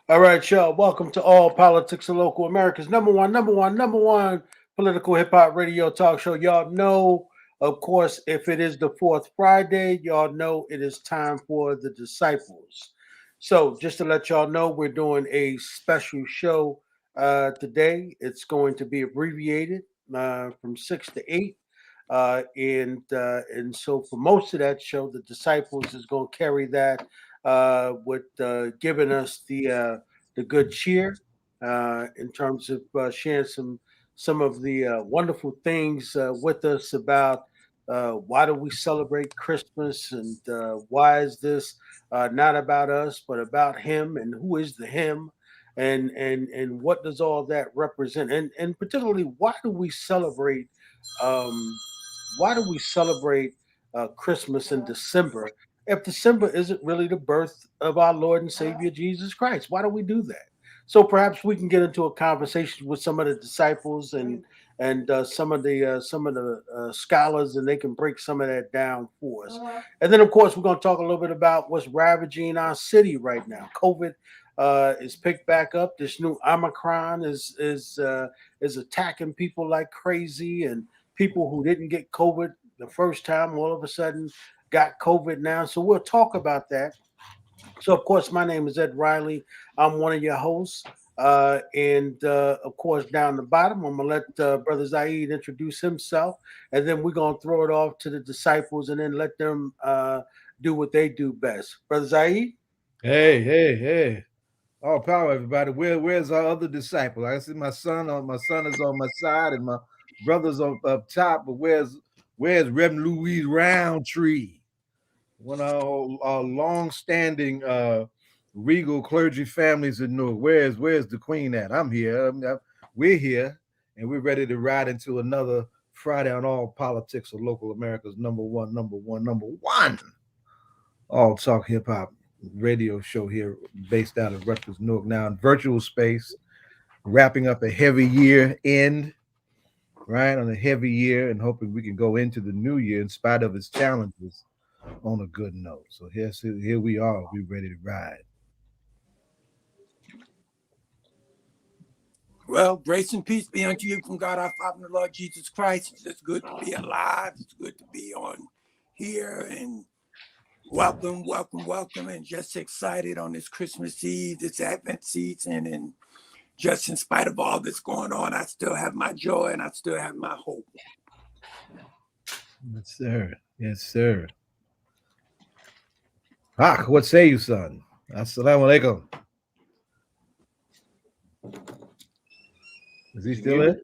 All right, y'all. Welcome to All Politics of Local America's number one political hip hop radio talk show. Y'all know, of course, if it is the fourth Friday, y'all know it is time for the disciples. So, just to let y'all know, we're doing a special show today. It's going to be abbreviated from 6 to 8. And so for most of that show, the disciples is going to carry that with giving us the good cheer in terms of sharing some of the wonderful things with us about why do we celebrate Christmas and why is this not about us but about Him and who is the Him and what does all that represent and particularly um, why do we celebrate Christmas in December if December isn't really the birth of our Lord and Savior Jesus Christ? Why do we do that? So perhaps we can get into a conversation with some of the disciples and some of the scholars, and they can break some of that down for us. And then, of course, we're going to talk a little bit about what's ravaging our city right now. COVID is picked back up. This new Omicron is attacking people like crazy, and people who didn't get COVID the first time all of a sudden got COVID now. So we'll talk about that. So, of course, my name is Ed Riley. I'm one of your hosts. And of course, down the bottom, I'm going to let Brother Zaid introduce himself. And then we're going to throw it off to the disciples and then let them do what they do best. Brother Zaid? Hey, hey, hey. All power, everybody. Where's our other disciple? I see my son is on my side and my brother's up top, but where's Reverend Louise Roundtree? One of our long-standing regal clergy families in Newark. Where's the queen at? I'm here. We're here, and we're ready to ride into another Friday on All Politics of Local America's number one all talk hip hop radio show here based out of Rutgers, Newark. Now in virtual space, wrapping up a heavy year end, right? On a heavy year and hoping we can go into the new year in spite of its challenges on a good note. So here we are. We ready to ride. Well, grace and peace be unto you from God our Father and the Lord Jesus Christ. It's just good to be alive. It's good to be on here and welcome, welcome, welcome. And just excited on this Christmas Eve, this Advent season. And just in spite of all that's going on, I still have my joy and I still have my hope. Yes, sir. Yes, sir. What say you, son? Assalamu alaikum. Is he still there?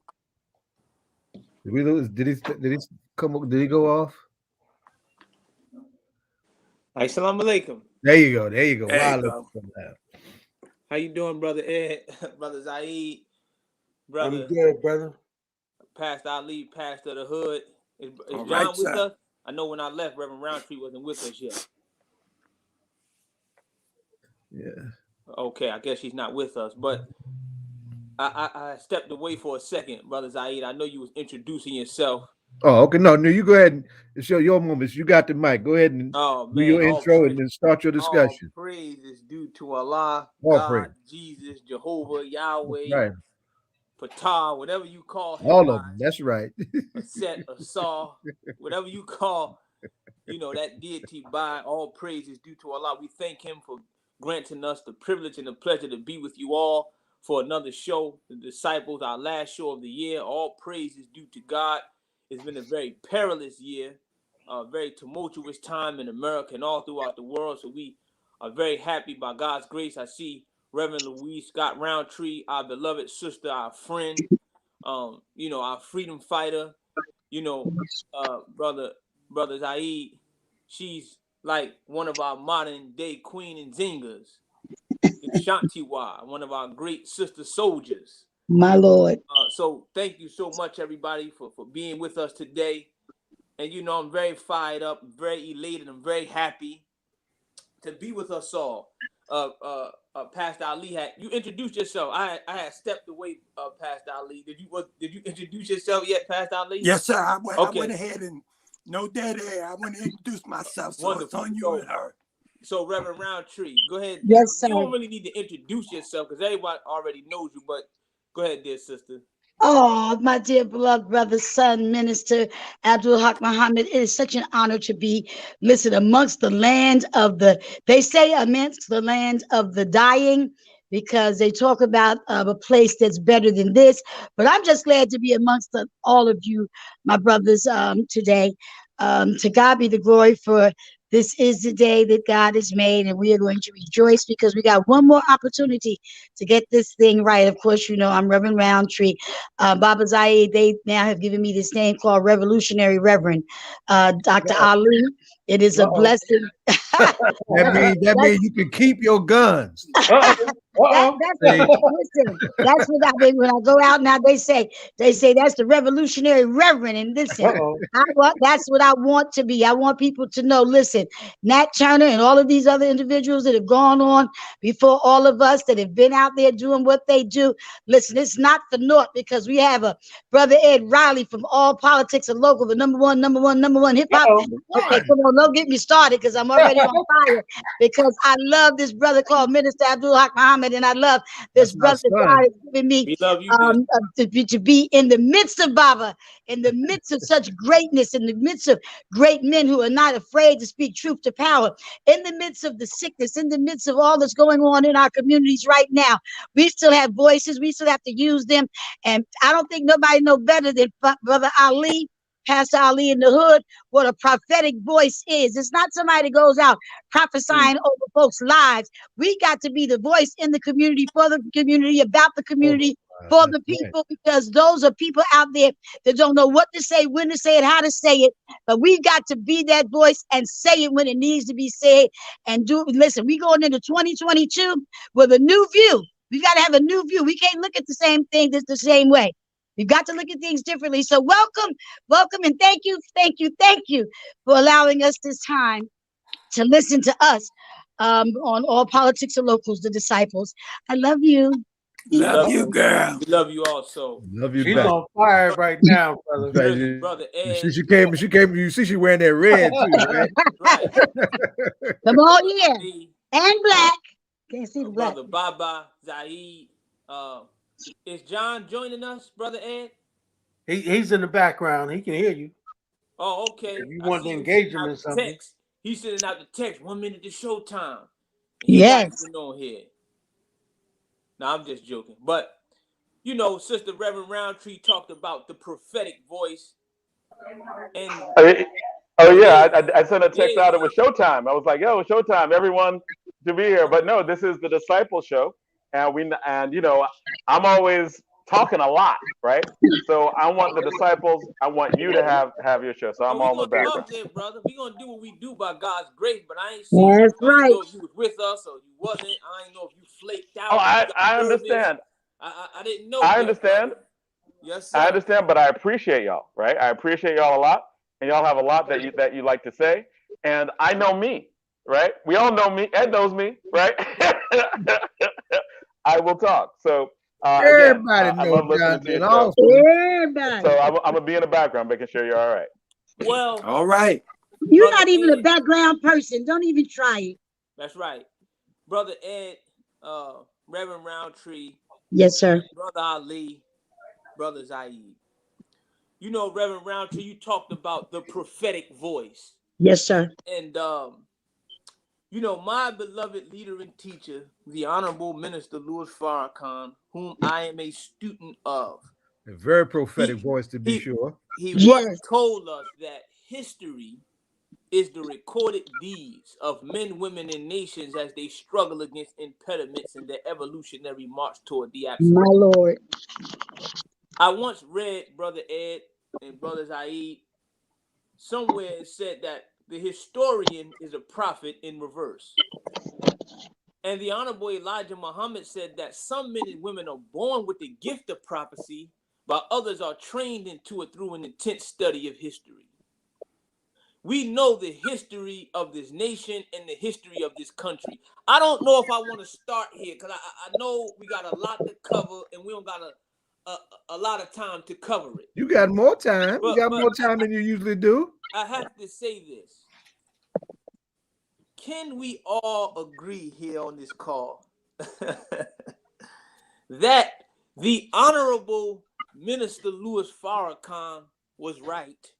Did we lose? Did he come? Did he go off? Assalamu alaikum. There you go. There you go. There you go. How you doing, brother Ed, brother Zaid, brother? I'm good, brother. Pastor Ali, Pastor of the Hood. Is All John right, with sir. us? I know when I left, Reverend Roundtree wasn't with us yet. Yeah. Okay, I guess he's not with us, but I stepped away for a second, brother Zaid. I know you was introducing yourself. Oh, okay. No, you go ahead and show your moments. You got the mic. Go ahead and do your intro and then start your discussion. All praise is due to Allah, All God, praise. Jesus, Jehovah, Yahweh, Right. Fatah, whatever you call him. All of them. That's right. A set, a saw, whatever you call, that deity by. All praise is due to Allah. We thank him for granting us the privilege and the pleasure to be with you all for another show, the disciples, our last show of the year. All praise is due to God. It's been a very perilous year, a very tumultuous time in America and all throughout the world. So we are very happy by God's grace. I see Reverend Louise Scott Roundtree, our beloved sister, our friend, our freedom fighter, brother Zaid. She's like one of our modern day Queen and Zingers, Shantiwa, one of our great sister soldiers. My Lord. So thank you so much, everybody, for being with us today. And I'm very fired up, very elated, I'm very happy to be with us all. Pastor Ali, you introduced yourself. I had stepped away, Pastor Ali. Did you introduce yourself yet, Pastor Ali? Yes, sir. I went ahead and no dead air. I went and introduced myself. So Wonderful. it's on you and her. So Reverend Roundtree, go ahead. Yes, sir. You don't really need to introduce yourself because everybody already knows you. But go ahead, dear sister. Oh, my dear beloved brother, son, minister Abdul Haq Muhammad, it is such an honor to be, listen, amongst the land of the, they say amongst the land of the dying, because they talk about a place that's better than this. But I'm just glad to be amongst all of you, my brothers, today. To God be the glory, for this is the day that God has made, and we are going to rejoice because we got one more opportunity to get this thing right. Of course, you know, I'm Reverend Roundtree. Baba Zayed, they now have given me this name called Revolutionary Reverend. Dr. Ali, it is a blessing. That means you can keep your guns. That's listen. That's what I mean when I go out now. They say that's the Revolutionary Reverend. And listen, that's what I want to be. I want people to know. Listen, Nat Turner and all of these other individuals that have gone on before all of us that have been out there doing what they do. Listen, it's not for naught because we have a brother Ed Riley from All Politics and Local, the number one hip hop. Okay, come on, don't get me started because I'm already on fire. Because I love this brother called Minister Abdul Haq Muhammad, and I love this brother that God has given me We love you, to be in the midst of Baba, in the midst of such greatness, in the midst of great men who are not afraid to speak truth to power, in the midst of the sickness, in the midst of all that's going on in our communities right now. We still have voices. We still have to use them. And I don't think nobody knows better than Brother Ali, Pastor Ali in the hood, what a prophetic voice is. It's not somebody that goes out prophesying over folks' lives. We got to be the voice in the community, for the community, about the community, for the people, because those are people out there that don't know what to say, when to say it, how to say it. But we've got to be that voice and say it when it needs to be said. And listen, we going into 2022 with a new view. We got to have a new view. We can't look at the same thing the same way. We've got to look at things differently. So welcome, and thank you for allowing us this time to listen to us on All Politics and Locals, the disciples. I love you. Love you, girl. We love you also. Love you She's back. on fire right now, brother. Brother Ed. She came. You see, she wearing that red too, right? Right. Come on here. And black. Can't see the black. Brother Baba Zaid. Is John joining us, Brother Ed? He's in the background. He can hear you. Oh, okay. If you want to engage him in something. Text. He's sending out the text. 1 minute to showtime. Yes. On here. No, I'm just joking. But, you know, Sister Reverend Roundtree talked about the prophetic voice. And I sent a text out. It was showtime. I was like, yo, showtime. Everyone to be here. But no, this is the disciple show. And you know, I'm always talking a lot, right? So I want the disciples. I want you to have your show. So I'm all in the background. There, brother. We're gonna do what we do by God's grace, but I ain't seen That's you. I right. didn't know if you was with us or you wasn't. I ain't know if you flaked out. Oh, I understand. I didn't know. I understand. Brother. Yes, sir. I understand, but I appreciate y'all, right? I appreciate y'all a lot, and y'all have a lot that you like to say. And I know me, right? We all know me. Ed knows me, right? I will talk. So Everybody again, I love knows listening to your Johnson. show. Everybody. So I'm gonna be in the background, making sure you're all right. Well, all right. You're Brother not even Ed, a background person. Don't even try it. That's right, Brother Ed, Reverend Roundtree. Yes, sir. Brother Ali, Brother Zaid. You know, Reverend Roundtree, you talked about the prophetic voice. Yes, sir. And you know, my beloved leader and teacher, the Honorable Minister Louis Farrakhan, whom I am a student of. A very prophetic voice, to be sure. He once told us that history is the recorded deeds of men, women, and nations as they struggle against impediments in their evolutionary march toward the absolute. My Lord. I once read, Brother Ed and Brother Zaid, somewhere it said that the historian is a prophet in reverse. And the Honorable Elijah Muhammad said that some men and women are born with the gift of prophecy, while others are trained into it through an intense study of history. We know the history of this nation and the history of this country. I don't know if I want to start here because I know we got a lot to cover and we don't got a lot of time to cover it. You got more time. You got more time than you usually do. I have to say this. can we all agree here on this call that the Honorable Minister Louis Farrakhan was right,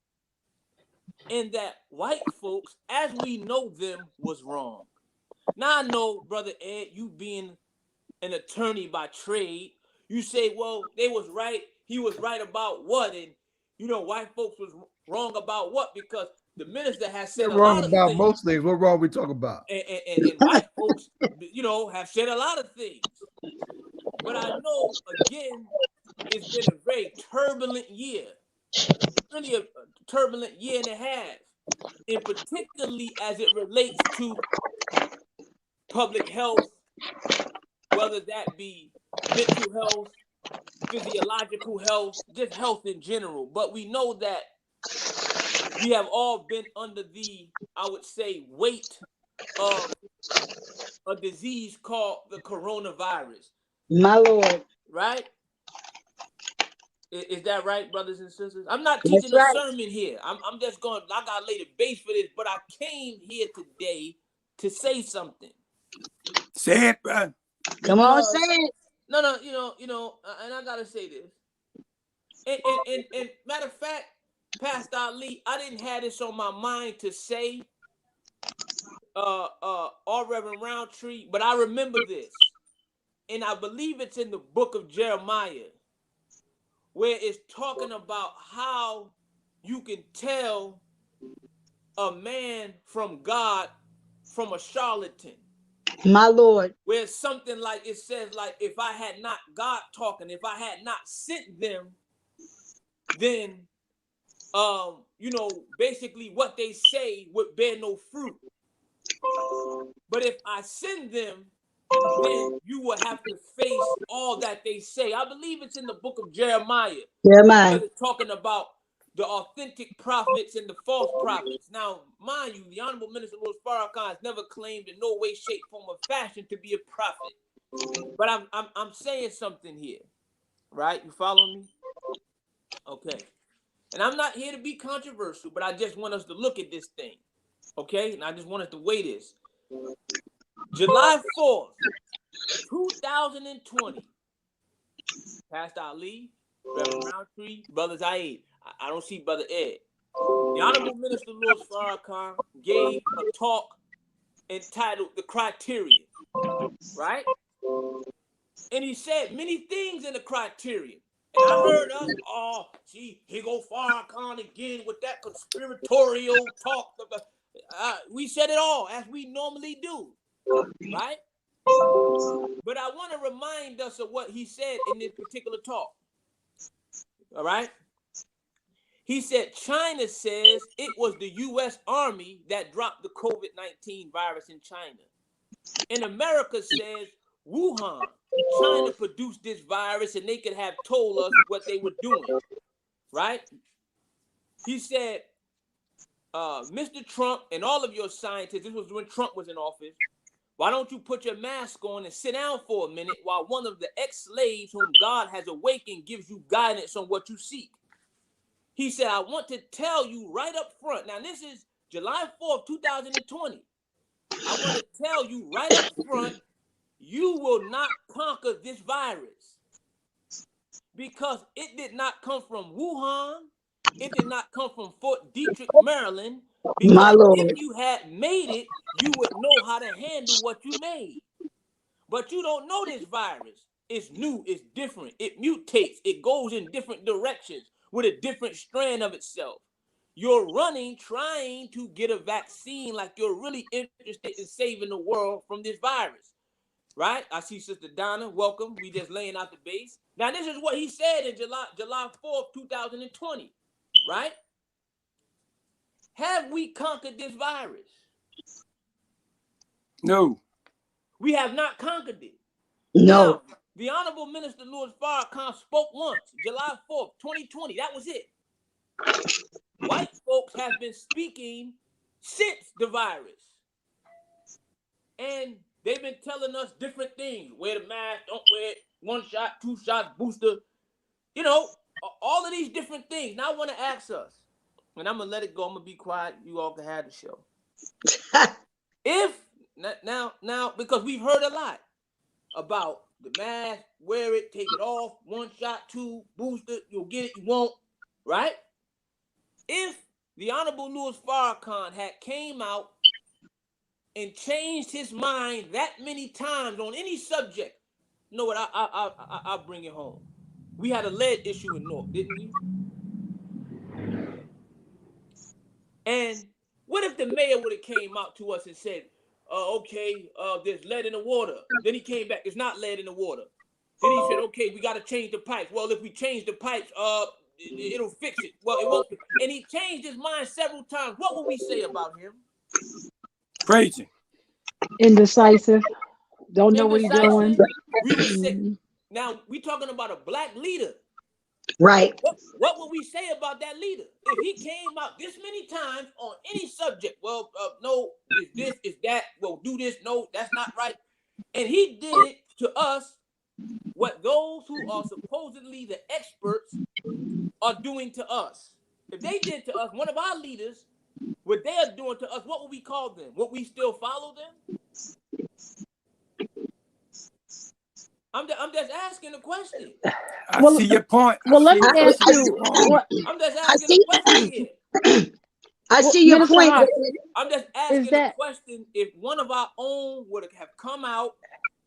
and that white folks, as we know them, was wrong? Now I know, Brother Ed, you being an attorney by trade, you say, well, they was right. He was right about what? And, white folks was wrong about what? Because the minister has said They're a wrong lot of about things. most things. What wrong we talking about? And white folks, have said a lot of things. But I know, again, it's been a very turbulent year. Really a turbulent year and a half. And particularly as it relates to public health, whether that be mental health, physiological health, just health in general. But we know that we have all been under the, I would say, weight of a disease called the coronavirus. My Lord. Right? Is that right, brothers and sisters? I'm not teaching a sermon here. I'm just going, I got to lay the base for this, but I came here today to say something. Say it, bro. Come on, say it. No, and I got to say this. And matter of fact, Pastor Ali, I didn't have this on my mind to say, all Reverend Roundtree, but I remember this. And I believe it's in the book of Jeremiah, where it's talking about how you can tell a man from God from a charlatan. My Lord. Where it's something like, it says, like, if I had not God talking, if I had not sent them, then, basically what they say would bear no fruit. But if I send them, then you will have to face all that they say. I believe it's in the book of Jeremiah. Jeremiah. It's talking about the authentic prophets and the false prophets. Now, mind you, the Honorable Minister Louis Farrakhan has never claimed in no way, shape, form, or fashion to be a prophet. But I'm saying something here, right? You follow me? Okay. And I'm not here to be controversial, but I just want us to look at this thing, okay? And I just want us to weigh this. July 4th, 2020. Pastor Ali, Reverend Roundtree, Brothers I don't see Brother Ed. The Honorable Minister Louis Farrakhan gave a talk entitled The Criterion, right? And he said many things in the criterion. And I heard us, here go Farrakhan again with that conspiratorial talk. We said it all, as we normally do, right? But I want to remind us of what he said in this particular talk, all right? He said China says it was the U.S. Army that dropped the COVID-19 virus in China. And America says Wuhan, China produced this virus and they could have told us what they were doing, right? He said, Mr. Trump and all of your scientists, this was when Trump was in office, why don't you put your mask on and sit down for a minute while one of the ex-slaves whom God has awakened gives you guidance on what you seek? He said, I want to tell you right up front. Now, this is July 4th, 2020. I want to tell you right up front, you will not conquer this virus because it did not come from Wuhan. It did not come from Fort Detrick, Maryland. Because if you had made it, you would know how to handle what you made. But you don't know this virus. It's new. It's different. It mutates. It goes in different directions with a different strand of itself. You're running, trying to get a vaccine like you're really interested in saving the world from this virus. Right? I see Sister Donna. Welcome. We just laying out the base. Now, this is what he said in July 4th, 2020. Right? Have we conquered this virus? No. We have not conquered it. No. Now, the Honorable Minister Louis Farrakhan spoke once, July 4th, 2020. That was it. White folks have been speaking since the virus. And they've been telling us different things. Wear the mask, don't wear it, 1 shot, 2 shots, booster. All of these different things. Now I want to ask us, and I'm going to let it go. I'm going to be quiet. You all can have the show. If now, because we've heard a lot about the mask, wear it, take it off, 1 shot, 2, booster, you'll get it, you won't, right? If the Honorable Louis Farrakhan had came out and changed his mind that many times on any subject, you know what? I'll bring it home. We had a lead issue in North, didn't we? And what if the mayor would have came out to us and said, okay, there's lead in the water. Then he came back, it's not lead in the water. Then he said, okay, we got to change the pipes. Well, if we change the pipes, it'll fix it. Well, it won't. And he changed his mind several times. What would we say about him? Crazy. Indecisive. Don't know what he's doing. Indecisive. We would say, now we're talking about a black leader. Right. What would we say about that leader if he came out this many times on any subject? Well, no, is this, is that? Well, do this. No, that's not right. And he did it to us what those who are supposedly the experts are doing to us. If they did to us, one of our leaders, what they are doing to us, what would we call them? Would we still follow them? I'm just asking a question. I see your point. Well, let me ask you. I'm just asking a question here. I see your point. I'm just asking a question. If one of our own would have come out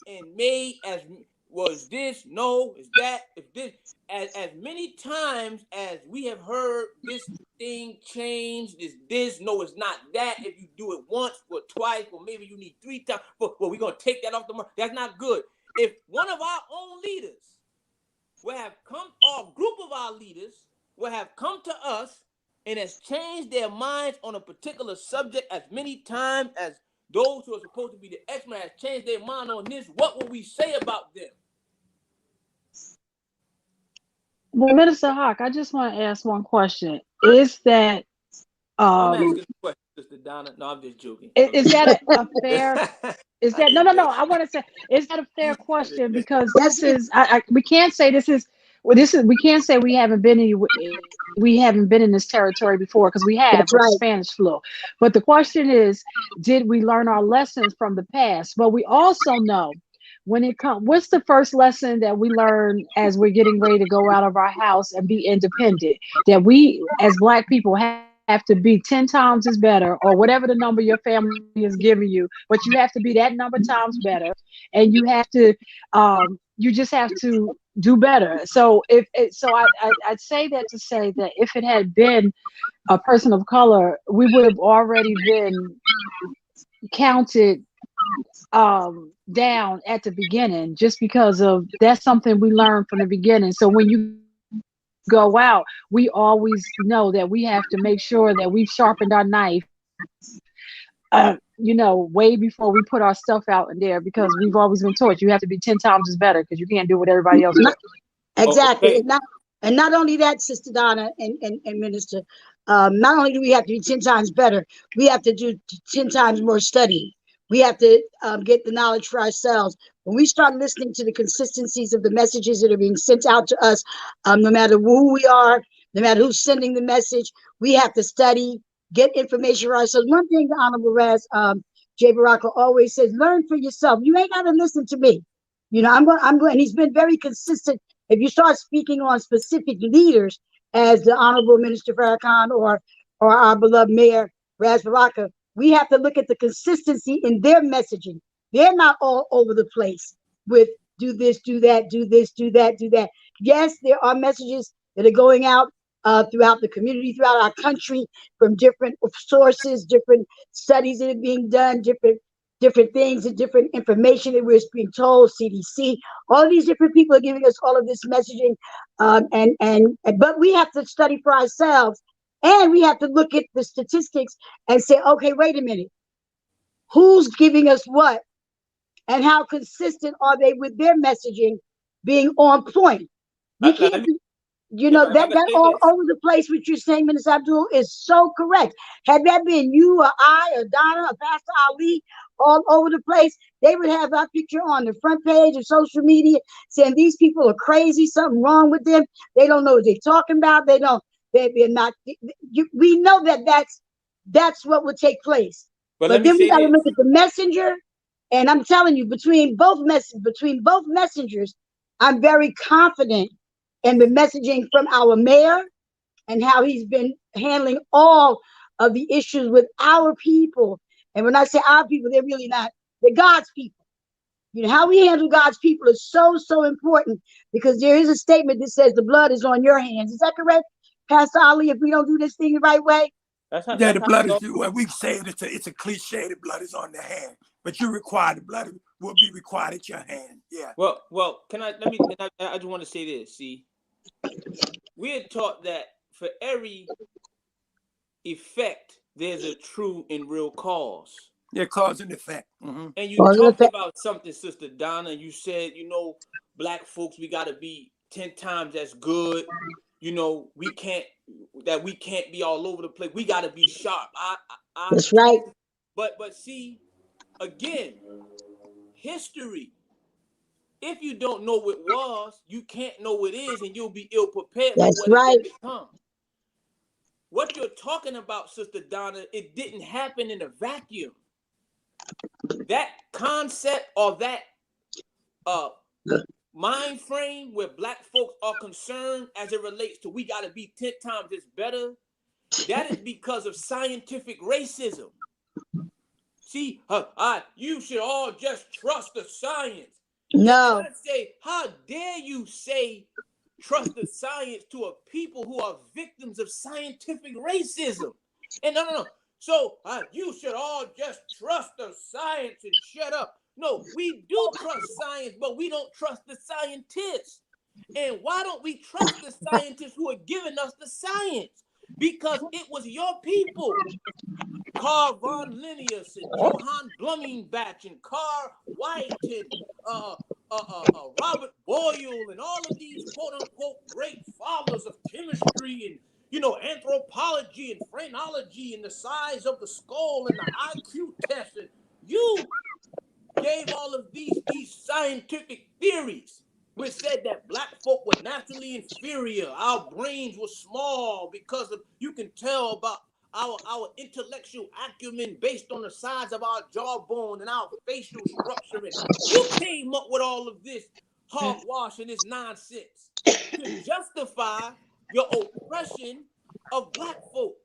and made as was this, no, is that, if this, as many times as we have heard this thing change, this, no, it's not that. If you do it once or twice, or maybe you need 3 times, well, we're gonna take that off the market. That's not good. If one of our own leaders will have come, or a group of our leaders will have come to us and has changed their minds on a particular subject as many times as those who are supposed to be the experts has changed their mind on this, what will we say about them? Well, Minister Hawk, I just want to ask one question. Is that I'm asking a question, Sister Donna. No, I'm just joking. Is that a fair? Is that no? I want to say, is that a fair question? Because this is, we can't say this is. Well, this is, we can't say we haven't been in this territory before, because we have with Spanish flu. But the question is, did we learn our lessons from the past? But we also know, when it comes, what's the first lesson that we learn as we're getting ready to go out of our house and be independent? That we, as Black people, have to be 10 times as better, or whatever the number your family is giving you, but you have to be that number times better, and you have to, you just have to do better. So I'd say that to say that if it had been a person of color, we would have already been counted down at the beginning, just because of that's something we learned from the beginning. So when you go out, we always know that we have to make sure that we've sharpened our knife, way before we put our stuff out in there, because we've always been taught you have to be 10 times as better, because you can't do what everybody else does. Exactly. And not only that, Sister Donna and Minister, not only do we have to be 10 times better, we have to do 10 times more studying. We have to get the knowledge for ourselves. When we start listening to the consistencies of the messages that are being sent out to us, no matter who we are, no matter who's sending the message, we have to study, get information for ourselves. One thing the Honorable Raz J. Baraka always says, learn for yourself. You ain't got to listen to me. I'm going, and he's been very consistent. If you start speaking on specific leaders, as the Honorable Minister Farrakhan or our beloved Mayor Raz Baraka, we have to look at the consistency in their messaging. They're not all over the place with do this, do that, do this, do that, do that. Yes, there are messages that are going out throughout the community, throughout our country, from different sources, different studies that are being done, different things and different information that we're being told, CDC, all of these different people are giving us all of this messaging. But we have to study for ourselves, and we have to look at the statistics and say, okay, wait a minute, who's giving us what, and how consistent are they with their messaging being on point? We can't be, that all over the place, what you're saying, Minister Abdul, is so correct. Had that been you or I or Donna or Pastor Ali all over the place, they would have our picture on the front page of social media saying these people are crazy, something wrong with them. They don't know what they're talking about. They're not. We know that that's what would take place. But let But me then we say got to this. look at the messenger. And I'm telling you, between both messengers, I'm very confident in the messaging from our mayor and how he's been handling all of the issues with our people. And when I say our people, they're really not, they're God's people. You know, how we handle God's people is so important, because there is a statement that says the blood is on your hands. Is that correct, Pastor Ali, if we don't do this thing the right way? Yeah, the blood is, well, we say it, it's a cliche, the blood is on the hand, but you require, the blood will be required at your hand. Yeah. Well, I just want to say this. See, we're taught that for every effect, there's a true and real cause. Yeah, cause and effect. Mm-hmm. And you talked about something, Sister Donna. You said, black folks, we got to be 10 times as good. We can't be all over the place. We got to be sharp. That's right. But see, again, history. If you don't know what was, you can't know what is, and you'll be ill prepared for what right. is to come. What you're talking about, Sister Donna, it didn't happen in a vacuum. That concept or that mind frame where black folks are concerned as it relates to we got to be 10 times as better, that is because of scientific racism. See, you should all just trust the science. No. And I say, how dare you say trust the science to a people who are victims of scientific racism? And no. So you should all just trust the science and shut up. No, we do trust science, but we don't trust the scientists. And why don't we trust the scientists who are giving us the science? Because it was your people. Carl von Linnaeus and Johann Blumenbach and Carl White and Robert Boyle and all of these quote-unquote great fathers of chemistry and anthropology and phrenology and the size of the skull and the IQ test. And you gave all of these scientific theories which said that black folk were naturally inferior. Our brains were small because of, you can tell about our intellectual acumen based on the size of our jawbone and our facial structure. And you came up with all of this hogwash and this nonsense to justify your oppression of black folk.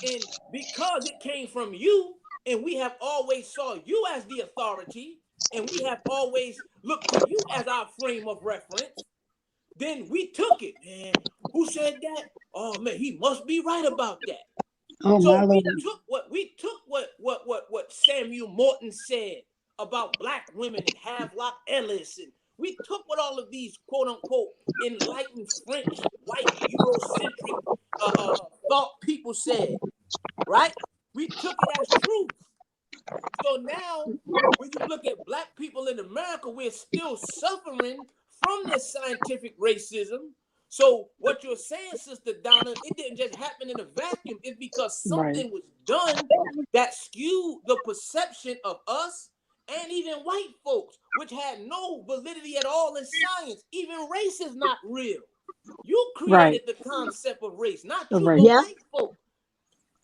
And because it came from you, and we have always saw you as the authority, and we have always looked to you as our frame of reference, then we took it. Man, who said that? Oh man, he must be right about that. Oh, so my we Lord. took what Samuel Morton said about black women and Havelock Ellis, and we took what all of these quote unquote enlightened French, white, Eurocentric thought people said, right? We took it as truth. So now, when you look at black people in America, we're still suffering from this scientific racism. So what you're saying, Sister Donna, it didn't just happen in a vacuum. It's because something was done that skewed the perception of us and even white folks, which had no validity at all in science. Even race is not real. You created the concept of race, not you, but white folk.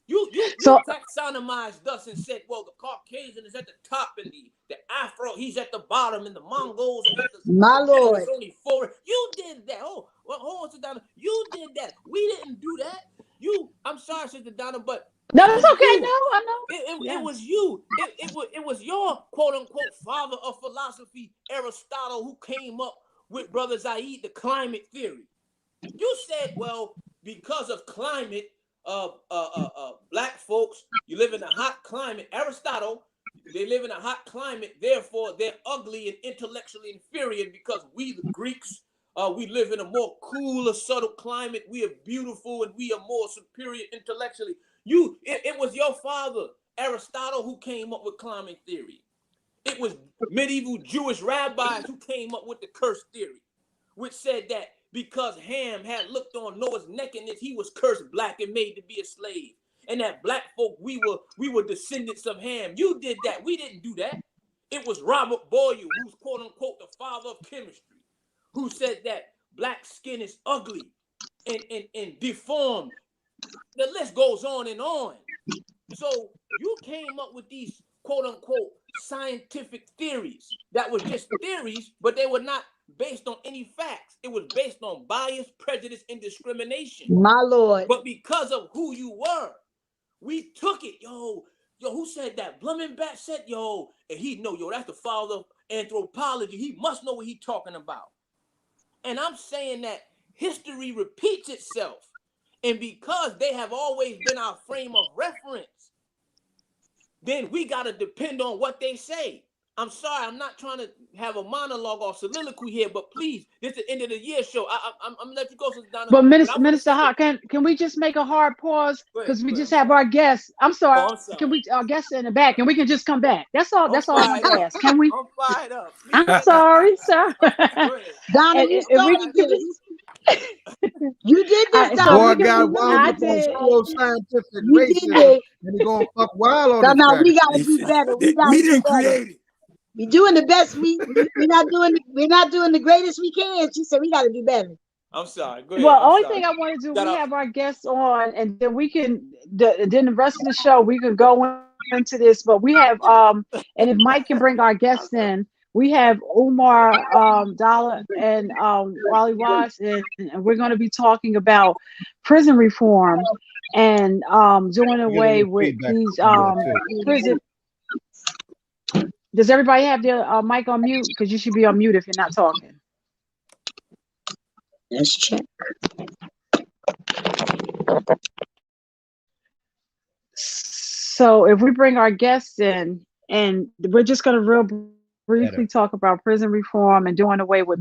You taxonomized us and said, well, the Caucasian is at the top and the Afro, he's at the bottom, and the Mongols are at the My Lord. It's only 4. You did that. Oh, well, hold on, Sister Donna. You did that. We didn't do that. I'm sorry, Sister Donna, but no, that's okay. You. No, I know. It was you. It was your quote unquote father of philosophy, Aristotle, who came up with Brother Zaid, the climate theory. You said, well, because of climate, black folks, you live in a hot climate. Aristotle, they live in a hot climate, therefore they're ugly and intellectually inferior because we, the Greeks, we live in a more cooler, subtle climate. We are beautiful and we are more superior intellectually. It was your father, Aristotle, who came up with climate theory. It was medieval Jewish rabbis who came up with the curse theory, which said that because Ham had looked on Noah's nakedness, he was cursed black and made to be a slave. And that black folk, we were descendants of Ham. You did that. We didn't do that. It was Robert Boyle, who's quote unquote the father of chemistry, who said that black skin is ugly and deformed. The list goes on. So you came up with these quote unquote scientific theories that were just theories, but they were not based on any facts. It was based on bias, prejudice, and discrimination. My Lord. But because of who you were, we took it. Yo, who said that? Blumenbach said, and he know, that's the father of anthropology. He must know what he's talking about. And I'm saying that history repeats itself. And because they have always been our frame of reference, then we got to depend on what they say. I'm sorry, I'm not trying to have a monologue or soliloquy here, but please, this is the end of the year show. I'm gonna let you go, Sister Donna. But Minister Hart, can we just make a hard pause because we just have our guests? I'm sorry. Oh, I'm sorry. Can we our guests in the back and we can just come back? That's all. That's all I'm gonna ask. Can we? I'm fired up. I'm sorry, sir. Donna, you started this. You did this, So Donna. Boy, we can- got wild I up on did. pseudo-scientific You did racism, it. and he gonna fuck wild on So us. now we back. gotta do better. We gotta We do didn't better. create it. We're doing the best. We're not doing the greatest we can. She said we gotta do better. I'm sorry. Go ahead. Well, I'm only sorry. thing I want to do, Shut we up. have our guests on, and then we can. Then the rest of the show, we could go into this. But we have, and if Mike can bring our guests in, we have Umar Dollar and Wally Watts, and we're going to be talking about prison reform and doing away with feedback these on that, too. prison. Does everybody have their mic on mute? Because you should be on mute if you're not talking. Let's check. So if we bring our guests in, and we're just going to real briefly talk about prison reform and doing away with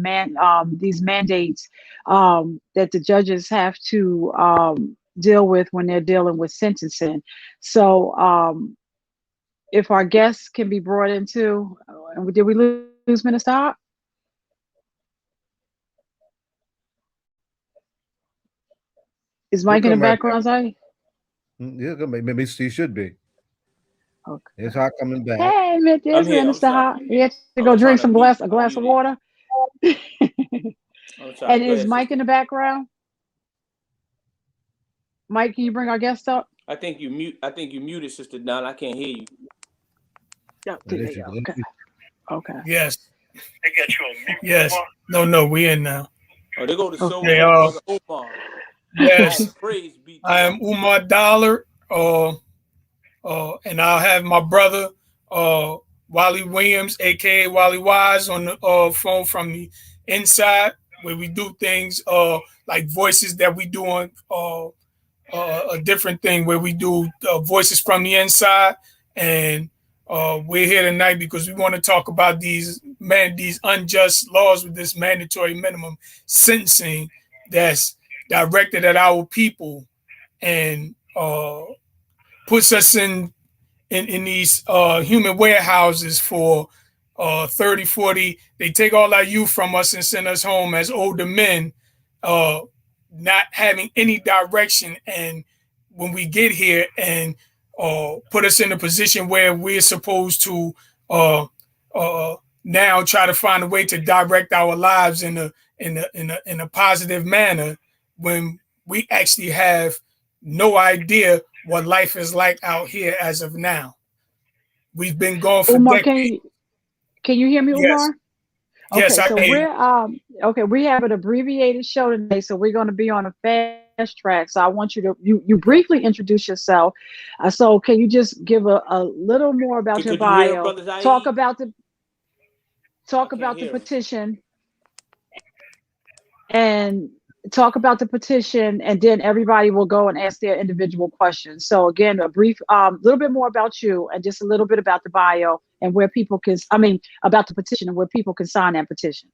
these mandates that the judges have to deal with when they're dealing with sentencing. So if our guests can be brought into, did we lose Minister Hart? Is Mike in the background, sorry? Yeah, maybe he should be. Okay. It's Hart coming back. Hey, I'm here. Minister Hart. You have to I'm go drink trying to a glass of mute it. water. I'm sorry. And Go is ahead, Mike sister. in the background? Mike, can you bring our guest up? I think you muted, Sister Donna. I can't hear you. Yeah, there you go. Okay. Yes. They got you on mute. Yes. No, we in now. Oh, they go to Soul Okay, Brother Omar. Yes. Praise be to I am Umar Dollar, and I'll have my brother, Wally Williams, aka Wally Wise, on the phone from the inside, where we do things like voices that we do on a different thing where we do voices from the inside, and we're here tonight because we want to talk about these unjust laws with this mandatory minimum sentencing that's directed at our people and puts us in these human warehouses for 30, 40. They take all our youth from us and send us home as older men, not having any direction. And when we get here and put us in a position where we're supposed to now try to find a way to direct our lives in a positive manner, when we actually have no idea what life is like out here as of now. We've been gone for Umar, decades. can you hear me, Yes. Umar? Yes, Okay, I so can hear you. we have an abbreviated show today, so we're going to be on a fast track. So I want you to briefly introduce yourself. So can you just give a little more about your Could you hear bio? Brother Zaid? Talk about the hear him. petition, and talk about the petition, and then everybody will go and ask their individual questions. So again, a brief, little bit more about you, and just a little bit about the bio and where people can, about the petition and where people can sign that petition.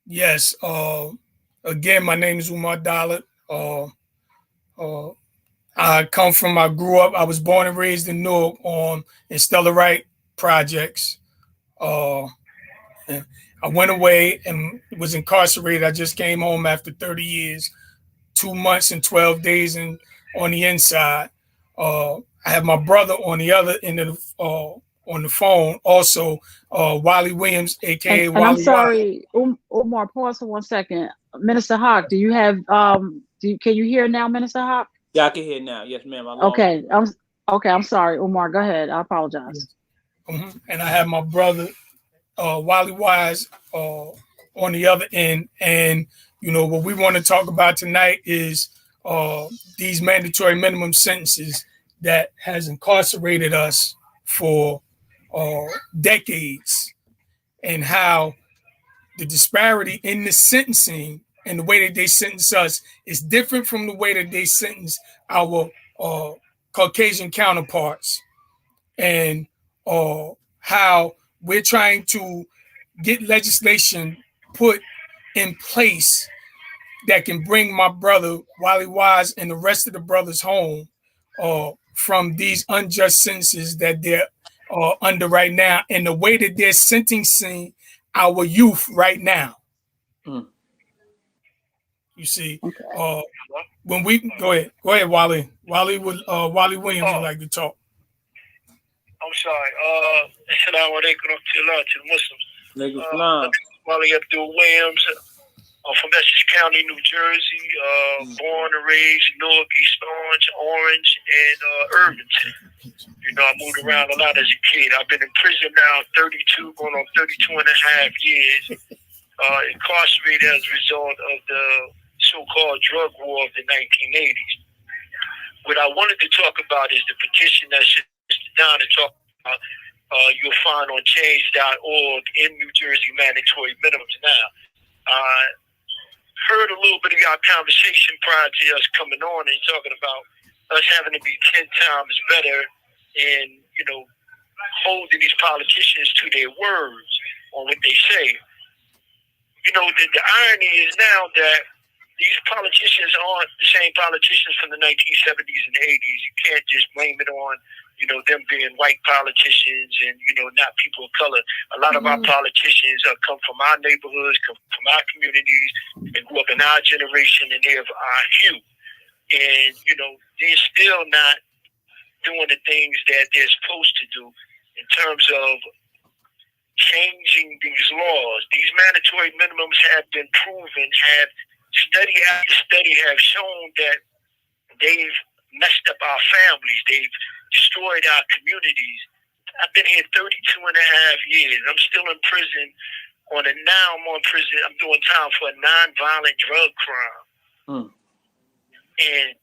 Yes. Again, my name is Umar Dalit. I grew up, I was born and raised in Newark in Stellar Wright projects. I went away and was incarcerated. I just came home after 30 years, 2 months and 12 days on the inside. I have my brother on the other end of on the phone, also Wally Williams, aka And Wally. I'm sorry, Umar, pause for 1 second. Minister Hawk, do you have can you hear now, Minister Hawk? Yeah, I can hear now. Yes, ma'am. Okay. Okay, I'm sorry, Umar. Go ahead. I apologize. And I have my brother Wally Wise on the other end. And what we want to talk about tonight is these mandatory minimum sentences that has incarcerated us for decades, and how the disparity in the sentencing and the way that they sentence us is different from the way that they sentence our Caucasian counterparts, and how we're trying to get legislation put in place that can bring my brother Wally Wise and the rest of the brothers home from these unjust sentences that they're under right now, and the way that they're sentencing our youth right now. You see, when we go ahead, Wally. Wally Williams would like to talk. I'm sorry. Assalamu alaikum to the Muslims. Wally Abdul Williams. I'm from Essex County, New Jersey. Born and raised Newark, East Orange, and Irvington. I moved around a lot as a kid. I've been in prison now 32, going on 32 and a half years. Incarcerated as a result of the so-called drug war of the 1980s. What I wanted to talk about is the petition that Mr. Donna talked about. You'll find on change.org in New Jersey mandatory minimums now. Heard a little bit of our conversation prior to us coming on and talking about us having to be 10 times better in, holding these politicians to their words on what they say. The irony is now that these politicians aren't the same politicians from the 1970s and 80s. You can't just blame it on, them being white politicians and, not people of color. A lot of our politicians come from our neighborhoods, come from our communities, and grew up in our generation, and they're of our hue. And, they're still not doing the things that they're supposed to do in terms of changing these laws. These mandatory minimums have been proven, study after study have shown that they've messed up our families. They've destroyed our communities. I've been here 32 and a half years. I'm still in prison now I'm on prison. I'm doing time for a nonviolent drug crime. And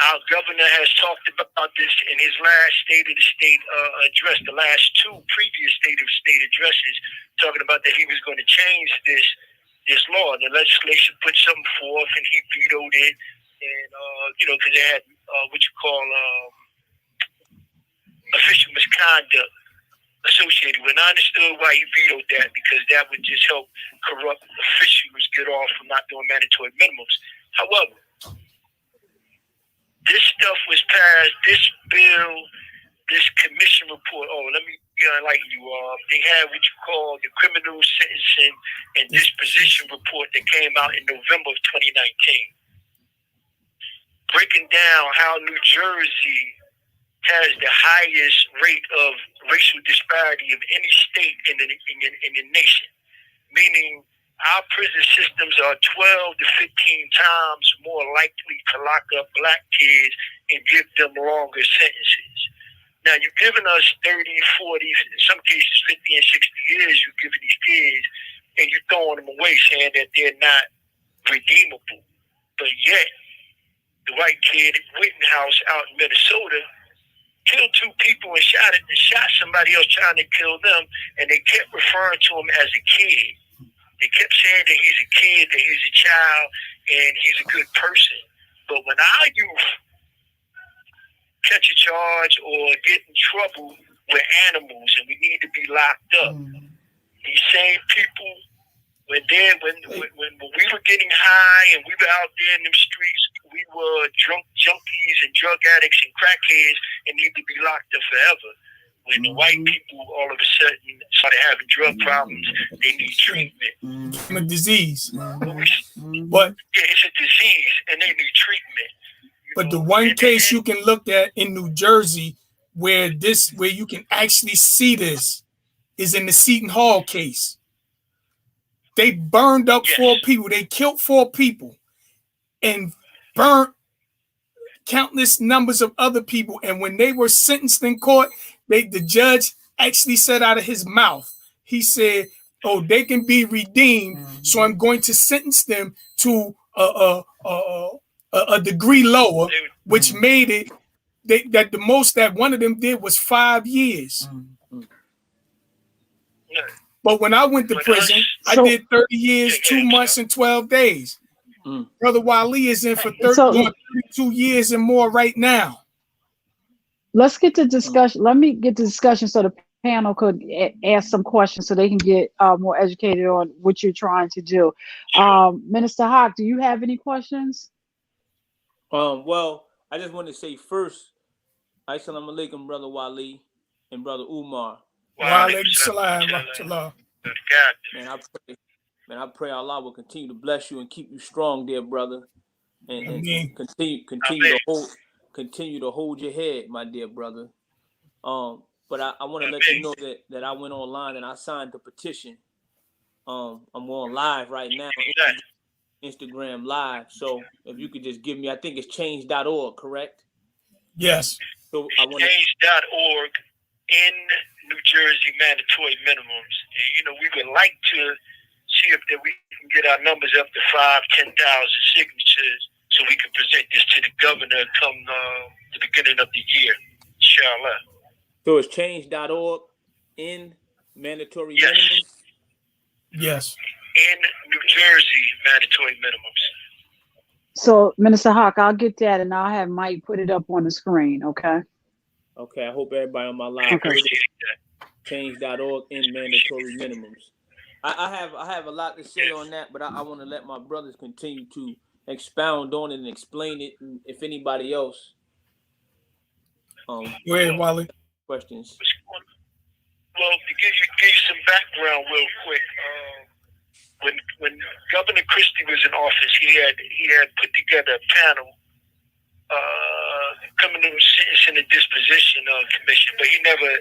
our governor has talked about this in his last State of the State address, the last two previous State of State addresses, talking about that he was going to change this law. The legislation put something forth, and he vetoed it. And, because they had what you call official misconduct associated with it. And I understood why he vetoed that, because that would just help corrupt officials get off from not doing mandatory minimums. However, this stuff was passed, this bill, this commission report. Let me enlighten you. They had what you call the criminal sentencing and disposition report that came out in November of 2019, breaking down how New Jersey has the highest rate of racial disparity of any state in the nation, meaning our prison systems are 12 to 15 times more likely to lock up black kids and give them longer sentences. Now, you're giving us 30, 40, in some cases 50 and 60 years you're giving these kids, and you're throwing them away saying that they're not redeemable. But yet, the white kid at Rittenhouse out in Minnesota killed two people and shot somebody else trying to kill them, and they kept referring to him as a kid. They kept saying that he's a kid, that he's a child, and he's a good person. But when our youth catch a charge or get in trouble with animals and we need to be locked up, these same people, when we were getting high and we were out there in them streets, we were drunk junkies and drug addicts and crackheads and need to be locked up forever. When the white people all of a sudden started having drug problems, they need treatment. A disease. But it's a disease and they need treatment. But the one case you can look at in New Jersey where you can actually see this is in the Seton Hall case. They burned up 4 people. They killed 4 people and burnt countless numbers of other people. And when they were sentenced in court, the judge actually said out of his mouth, he said, "Oh, they can be redeemed, so I'm going to sentence them to a degree lower," which made it that the most that one of them did was 5 years. But when I went to prison, I did 30 years, 2 months, and 12 days. Brother Wali is in for 32 years and more right now. Let's get to discussion. Let me get to discussion so the panel could ask some questions so they can get more educated on what you're trying to do. Minister Hawk, do you have any questions? Well, I just want to say first, Assalamu alaikum, Brother Wali and Brother Umar. Wa alaikum salam wa rahmatullah. Man, I pray Allah will continue to bless you and keep you strong, dear brother, and continue to hold your head, my dear brother. But I want to let you know that I went online and I signed the petition. I'm on live right now, Instagram live. So if you could just give me, I think it's change.org, correct? Yes. So I want change.org in New Jersey mandatory minimums. And, we would like to see if we can get our numbers up to 5,000-10,000 signatures so we can present this to the governor come the beginning of the year, inshallah. So it's change.org in mandatory minimums? Yes. In New Jersey mandatory minimums. So, Minister Hawk, I'll get that and I'll have Mike put it up on the screen, okay? Okay, I hope everybody on my live heard it. Change.org in mandatory minimums. I have a lot to say on that, but I want to let my brothers continue to expound on it and explain it. And if anybody else, go ahead, Wally. Questions. Well, to give you some background real quick, when Governor Christie was in office, he had put together a panel, criminal sentencing and disposition commission, but he never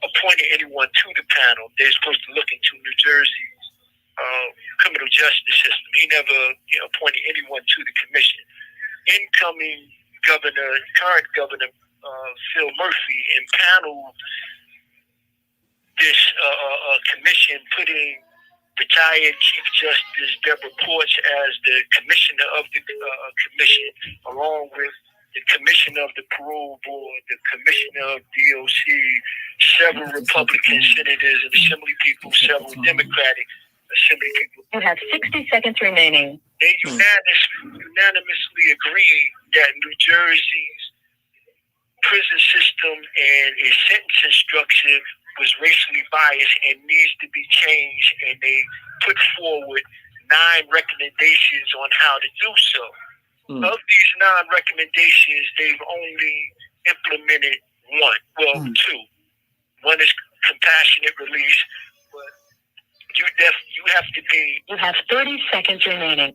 appointed anyone to the panel. They're supposed to look into New Jersey's criminal justice system. He never appointed anyone to the commission. Incoming governor, current governor, Phil Murphy, impaneled this commission, putting retired Chief Justice Deborah Porch as the commissioner of the commission, along with the commissioner of the parole board, the commissioner of DOC, several Republican senators and assembly people, several Democratic assembly people. You have 60 seconds remaining. They unanimously agreed that New Jersey's prison system and its sentencing structure was racially biased and needs to be changed, and they put forward 9 recommendations on how to do so. Of these 9 recommendations, they've only implemented 1. Well, 2. One is compassionate release, but you have to be. You have 30 seconds remaining.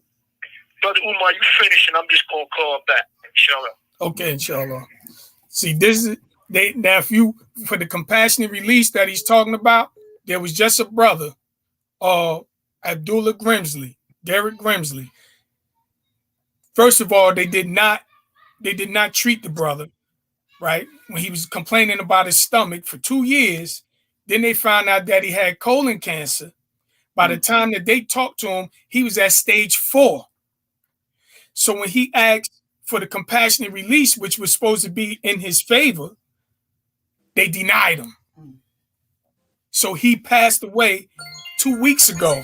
Brother Umar, you finish, and I'm just gonna call back, inshallah. Okay, inshallah. See, this is now if you for the compassionate release that he's talking about, there was just a brother, Abdullah Grimsley, Derek Grimsley. First of all, they did not treat the brother, right? When he was complaining about his stomach for 2 years, then they found out that he had colon cancer. By the time that they talked to him, he was at stage 4. So when he asked for the compassionate release, which was supposed to be in his favor, they denied him. So he passed away 2 weeks ago.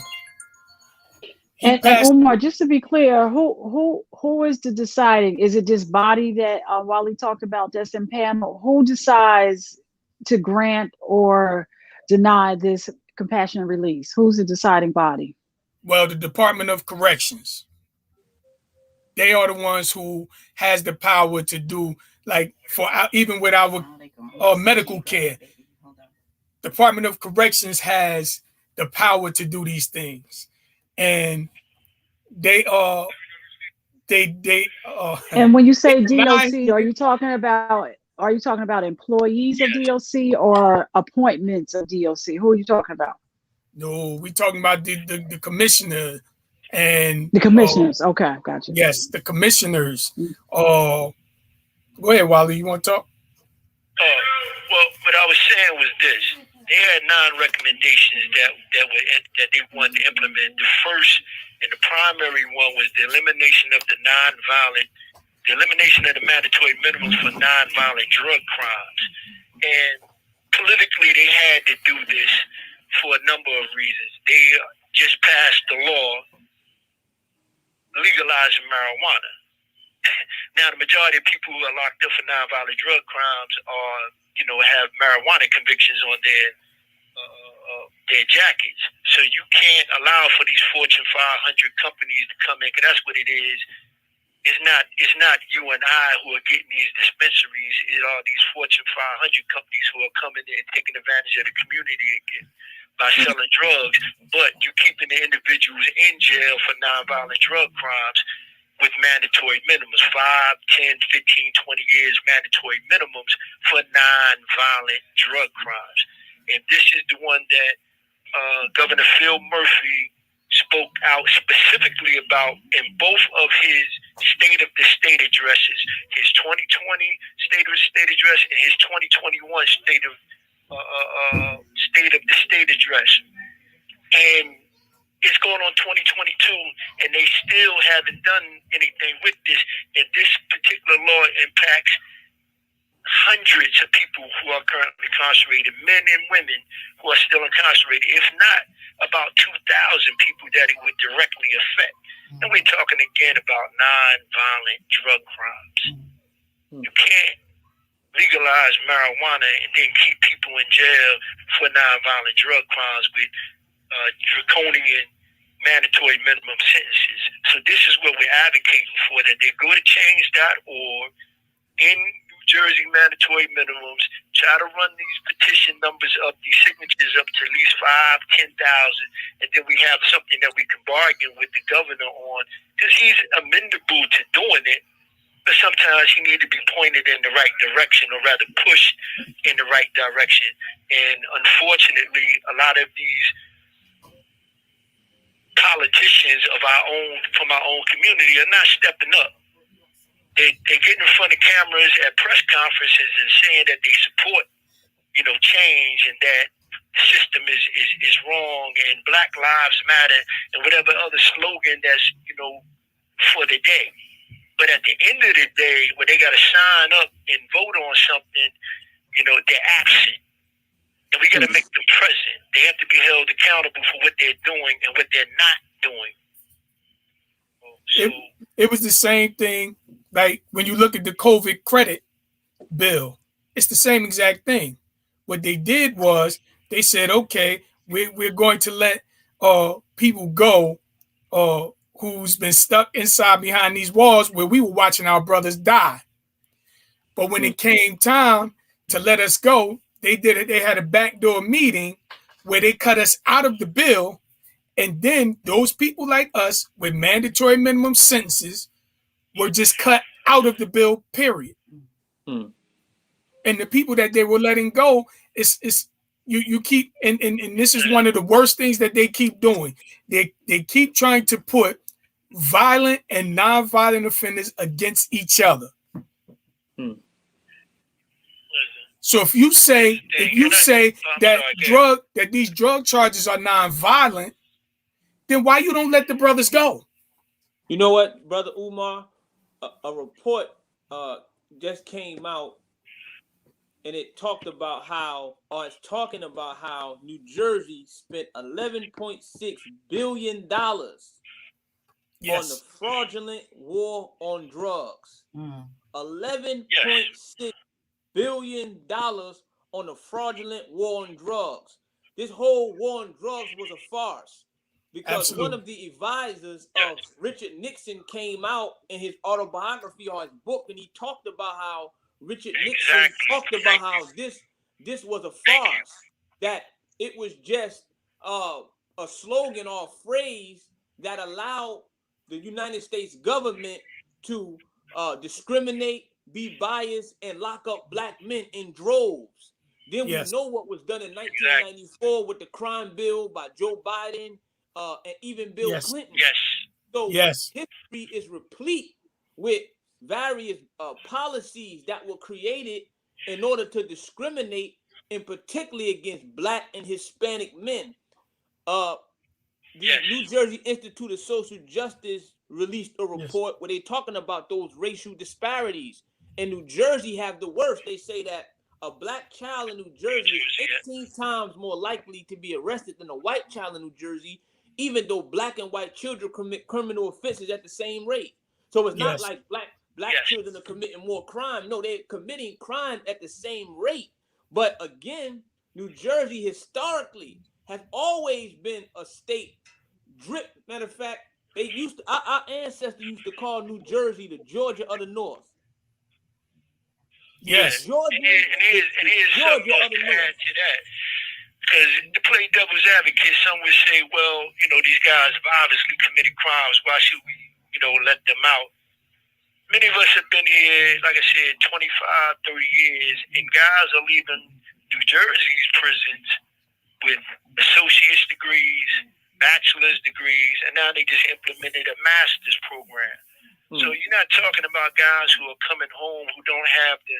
And Umar, just to be clear, who is the deciding? Is it this body that Wally talked about that's in panel? Who decides to grant or deny this compassionate release? Who's the deciding body? Well, the Department of Corrections. They are the ones who has the power to do, like, for even with our medical care. Department of Corrections has the power to do these things, and they And when you say DOC, are you talking about employees of DOC or appointments of DOC? Who are you talking about? No, we're talking about the commissioner and the commissioners. Okay, gotcha. Yes, the commissioners. Go ahead, Wally. You want to talk? Well, what I was saying was this: they had 9 recommendations that they wanted to implement. The first and the primary one was the elimination of the mandatory minimums for nonviolent drug crimes. And politically, they had to do this for a number of reasons. They just passed the law legalizing marijuana. Now, the majority of people who are locked up for nonviolent drug crimes have marijuana convictions on their jackets. So you can't allow for these Fortune 500 companies to come in, because that's what it is. It's not you and I who are getting these dispensaries. It's all these Fortune 500 companies who are coming in and taking advantage of the community again by selling drugs. But you're keeping the individuals in jail for nonviolent drug crimes with mandatory minimums, 5, 10, 15, 20 years mandatory minimums for nonviolent drug crimes. And this is the one that Governor Phil Murphy spoke out specifically about in both of his State of the State addresses, his 2020 State of the State address and his 2021 State of the State address. And it's going on 2022, and they still haven't done anything with this. And this particular law impacts hundreds of people who are currently incarcerated, men and women who are still incarcerated, if not about 2,000 people that it would directly affect. And we're talking again about nonviolent drug crimes. You can't legalize marijuana and then keep people in jail for nonviolent drug crimes with draconian mandatory minimum sentences. So this is what we're advocating for, that they go to change.org in New Jersey mandatory minimums, try to run these petition numbers up, these signatures up to at least 5,000, 10,000, and then we have something that we can bargain with the governor on, because he's amenable to doing it, but sometimes he needs to be pointed in the right direction, or rather pushed in the right direction. And unfortunately, a lot of these politicians from our own community are not stepping up. They get in front of cameras at press conferences and saying that they support, change, and that the system is wrong, and Black Lives Matter, and whatever other slogan that's for the day. But at the end of the day, when they got to sign up and vote on something, they're absent. And we got to make them present. They have to be held accountable for what they're doing and what they're not doing. So, it was the same thing, like when you look at the COVID credit bill, it's the same exact thing. What they did was they said, okay, we're going to let people go who's been stuck inside behind these walls where we were watching our brothers die. But when it came time to let us go, they did it. They had a backdoor meeting where they cut us out of the bill. And then those people like us with mandatory minimum sentences were just cut out of the bill, period. And the people that they were letting go, you keep, and this is one of the worst things that they keep doing. They keep trying to put violent and non-violent offenders against each other. So if you say that these drug charges are non-violent, then why you don't let the brothers go? You know what, Brother Umar? A report just came out, and it's talking about how New Jersey spent $11.6 billion on the fraudulent war on drugs. $11.6 billion on the fraudulent war on drugs. This whole war on drugs was a farce, because one of the advisors of Richard Nixon came out in his autobiography or his book, and he talked about how Richard Nixon talked about how this was a farce, that it was just a slogan or a phrase that allowed the United States government to discriminate, be biased, and lock up black men in droves. Then we know what was done in 1994 with the crime bill by Joe Biden and even Bill Clinton. So history is replete with various policies that were created in order to discriminate, and particularly against Black and Hispanic men. The New Jersey Institute of Social Justice released a report where they're talking about those racial disparities. And New Jersey have the worst. They say that a Black child in New Jersey is 18 times more likely to be arrested than a white child in New Jersey, even though Black and white children commit criminal offenses at the same rate. So it's not like black children are committing more crime. No, they're committing crime at the same rate. But again, New Jersey historically has always been a state drip. Matter of fact, they used to, our ancestors used to call New Jersey the Georgia of the North. Yes. Georgia, and here's something else to add to that. Because to play devil's advocate, some would say, well, you know, these guys have obviously committed crimes. Why should we, you know, let them out? Many of us have been here, like I said, 25, 30 years, and guys are leaving New Jersey's prisons with associate's degrees, bachelor's degrees, and now they just implemented a master's program. So you're not talking about guys who are coming home who don't have the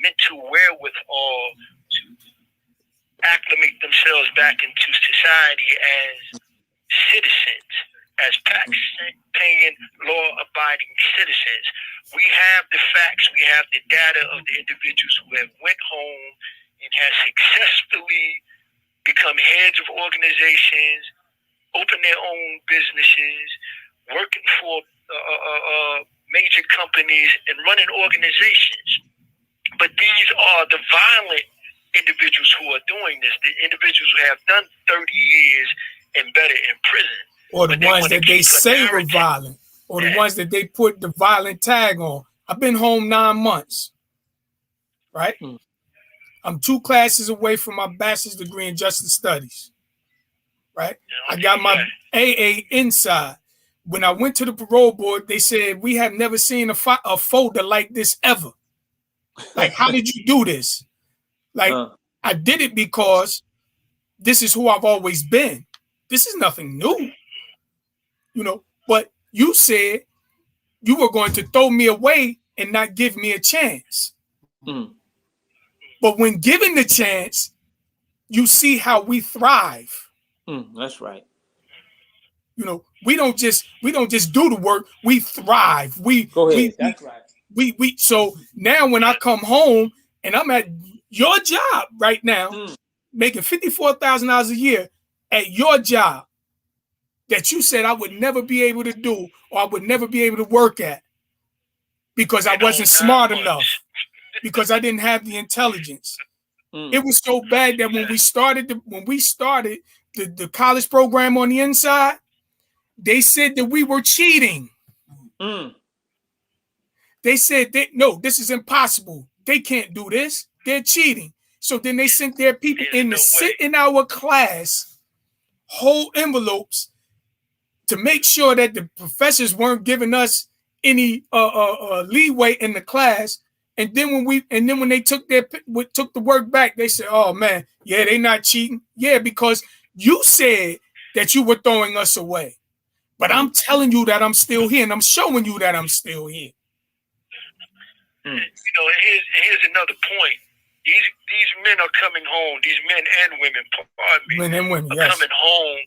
mental wherewithal to acclimate themselves back into society as citizens, as tax-paying, law-abiding citizens. We have the facts, we have the data of the individuals who have went home and have successfully become heads of organizations, open their own businesses, working for major companies and running organizations. But these are the violent individuals who are doing this, the individuals who have done 30 years and better in prison. Or the ones that they say were violent, or the ones that they put the violent tag on. I've been home 9 months, right? I'm 2 classes away from my bachelor's degree in justice studies, right? I got my AA inside. When I went to the parole board, they said, we have never seen a folder like this ever. Like, how did you do this? Like, I did it because this is who I've always been. This is nothing new, you know, but you said you were going to throw me away and not give me a chance. But when given the chance, you see how we thrive. That's right. You know, we don't just do the work, we thrive. That's right. So now when I come home and I'm at your job right now, making $54,000 a year at your job that you said I would never be able to do, or I would never be able to work at because I wasn't smart enough, because I didn't have the intelligence. It was so bad that when we started the college program on the inside, they said that we were cheating. They said no, this is impossible. They can't do this. They're cheating. So then they sent their people in to sit in our class, whole envelopes, to make sure that the professors weren't giving us any leeway in the class. And then when they took the work back, they said, "Oh man, yeah, they not cheating. Yeah, because you said that you were throwing us away, but I'm telling you that I'm still here, and I'm showing you that I'm still here." You know, here's another point. These men are coming home. These men and women, pardon me, men and women, are coming home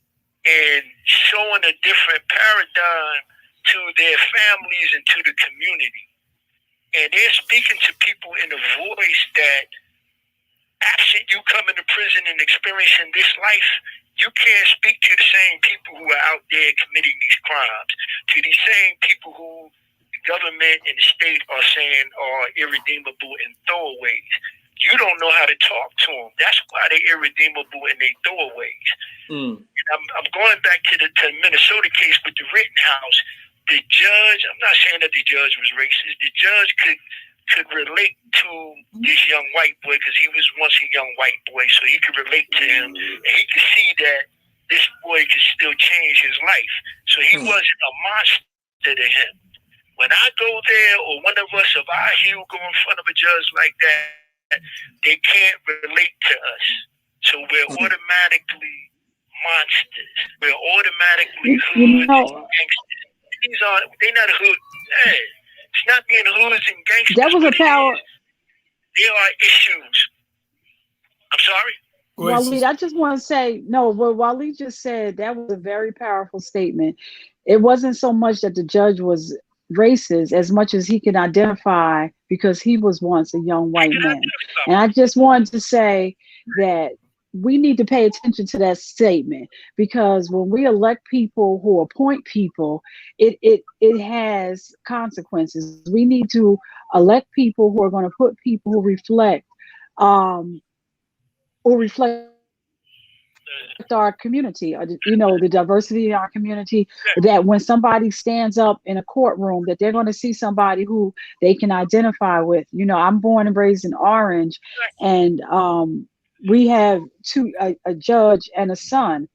and showing a different paradigm to their families and to the community. And they're speaking to people in a voice that, after you come into prison and experiencing this life, you can't speak to the same people who are out there committing these crimes, to these same people who the government and the state are saying are irredeemable and throwaways. You don't know how to talk to them. That's why they're irredeemable and they throwaways. And I'm going back to the Minnesota case with the Rittenhouse. The judge, I'm not saying that the judge was racist. The judge could relate to this young white boy because he was once a young white boy, so he could relate to him, and he could see that this boy could still change his life. So he wasn't a monster to him. When I go there, or one of us of our hue go in front of a judge like that, they can't relate to us. So we're automatically monsters. We're automatically hood gangsters. They're not hood. Hey. It's not being hoods and gangsters. That was a power. There are issues. I'm sorry? Waleed, I just want to say, no, what Waleed just said, that was a very powerful statement. It wasn't so much that the judge was racist as much as he can identify because he was once a young white man. And I just wanted to say that we need to pay attention to that statement, because when we elect people who appoint people, it has consequences. We need to elect people who are going to put people who reflect our community, or the diversity in our community, that when somebody stands up in a courtroom, that they're going to see somebody who they can identify with. I'm born and raised in Orange, and we have a judge and a son,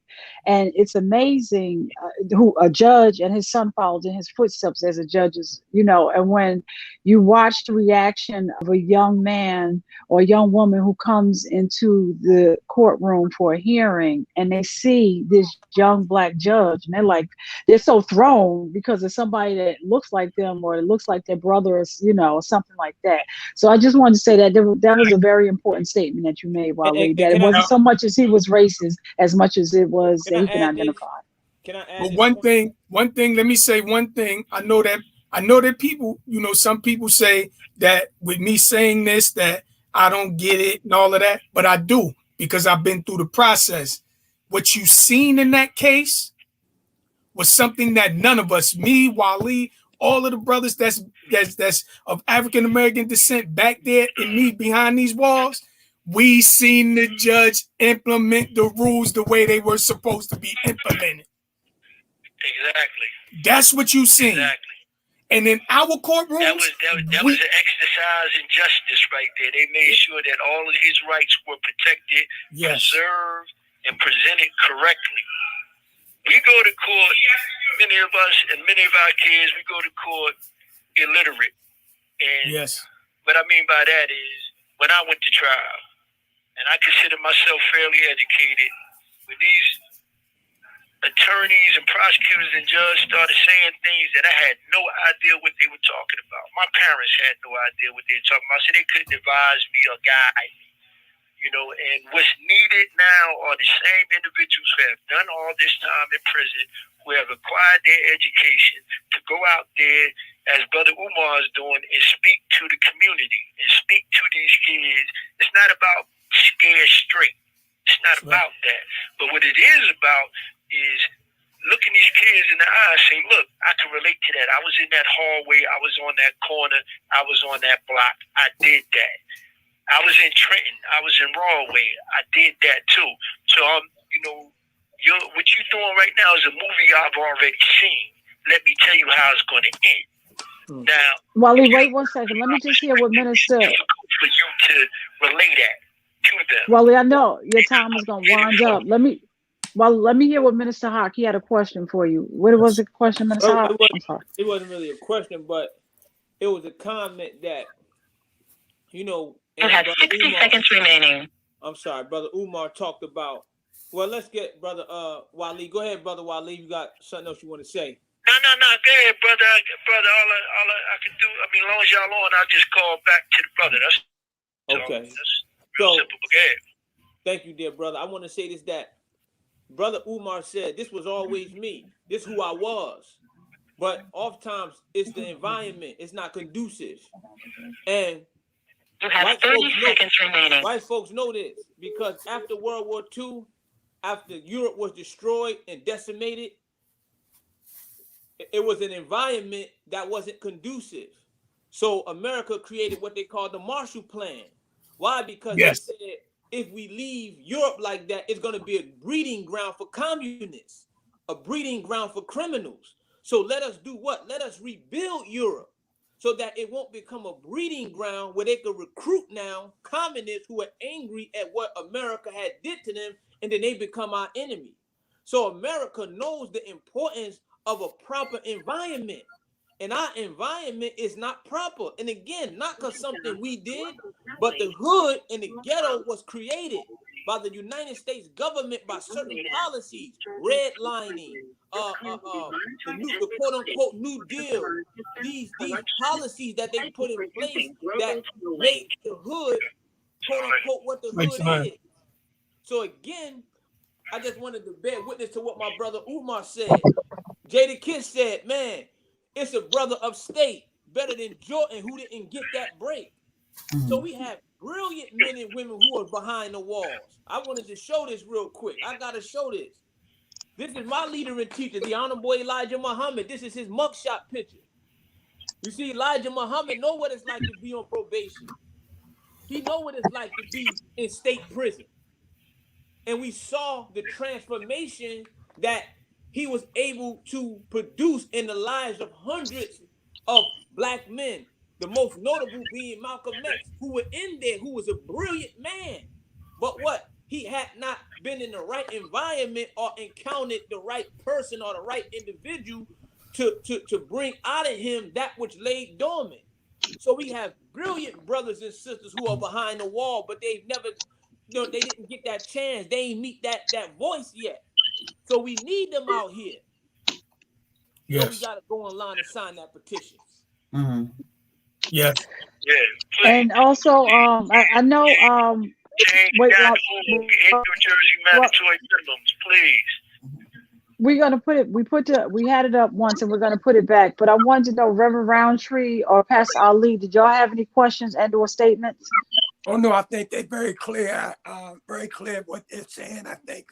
and it's amazing who a judge and his son followed in his footsteps as a judge's, and when you watch the reaction of a young man or a young woman who comes into the courtroom for a hearing, and they see this young black judge, and they're so thrown because of somebody that looks like them, or it looks like their brother, or something like that. So I just wanted to say that that was a very important statement that you made, Waleed, that it wasn't so much as he was racist as much as it was that he can identify. Can I add but one thing, let me say one thing. I know that people, some people say that with me saying this, that I don't get it and all of that, but I do, because I've been through the process. What you seen in that case was something that none of us, me, Waleed, all of the brothers that's of African American descent back there, and me behind these walls, we seen the judge implement the rules the way they were supposed to be implemented. Exactly. That's what you seen. Exactly. And in our courtrooms, that was an exercise in justice right there. They made sure that all of his rights were protected, preserved, and presented correctly. We go to court, many of us and many of our kids, we go to court illiterate. And what I mean by that is, when I went to trial, and I consider myself fairly educated, when these attorneys and prosecutors and judges started saying things that I had no idea what they were talking about. My parents had no idea what they were talking about, so they couldn't advise me or guide me. And what's needed now are the same individuals who have done all this time in prison, who have acquired their education, to go out there, as Brother Umar is doing, and speak to the community and speak to these kids. It's not about scared straight. It's not about that. But what it is about is looking these kids in the eye and saying, look, I can relate to that. I was in that hallway. I was on that corner. I was on that block. I did that. I was in Trenton. I was in Broadway. I did that too. So, what you're doing right now is a movie I've already seen. Let me tell you how it's going to end. Now, Waleed, wait 1 second. Let me just hear what Minister. For you to relay that to them. Waleed, I know your time is going to wind up. Let me hear what Minister Hawk. He had a question for you. What was the question, Minister Hawk? I'm sorry. It wasn't really a question, but it was a comment that, you have 60 seconds remaining. I'm sorry, Brother Umar talked about. Well, let's get Brother Waleed. Go ahead, Brother Waleed. You got something else you want to say? No. Go ahead, brother. All I can do. I mean, as long as y'all on, I'll just call back to the brother. That's okay. That's real simple. Go ahead. Thank you, dear brother. I want to say this, that Brother Umar said this was always me. This is who I was. But oftentimes it's the environment. It's not conducive. And you have 30 seconds remaining. White folks know this because after World War II, after Europe was destroyed and decimated, it was an environment that wasn't conducive. So America created what they call the Marshall Plan. Why? Because they said if we leave Europe like that, it's going to be a breeding ground for communists, a breeding ground for criminals. So let us do what? Let us rebuild Europe so that it won't become a breeding ground where they could recruit now communists who are angry at what America had did to them, and then they become our enemy. So America knows the importance of a proper environment. and our environment is not proper. And again, not because something we did, but the hood and the ghetto was created by the United States government by certain policies, redlining, the quote unquote New Deal, these policies that they put in place that made the hood quote unquote what the hood is. So again, I just wanted to bear witness to what my brother Umar said. Jada Kiss said, man, it's a brother upstate, better than Jordan, who didn't get that break. So we have brilliant men and women who are behind the walls. I wanted to show this real quick. I got to show this. This is my leader and teacher, the Honorable Elijah Muhammad. This is his mugshot picture. You see, Elijah Muhammad know what it's like to be on probation. He know what it's like to be in state prison. And we saw the transformation that he was able to produce in the lives of hundreds of black men. The most notable being Malcolm X, who were in there, who was a brilliant man. But what? He had not been in the right environment or encountered the right person or the right individual to bring out of him that which lay dormant. So we have brilliant brothers and sisters who are behind the wall, but they've never, they didn't get that chance. They ain't meet that voice yet. So we need them out here. Yes. So we got to go online and sign that petition. Mm-hmm. Yes. Yeah. And also, I know, change that in New Jersey mandatory minimums, please. We're gonna put it. We had it up once, and we're gonna put it back. But I wanted to know, Reverend Roundtree or Pastor Ali, did y'all have any questions and/or statements? Oh no, I think they're very clear what they're saying. I think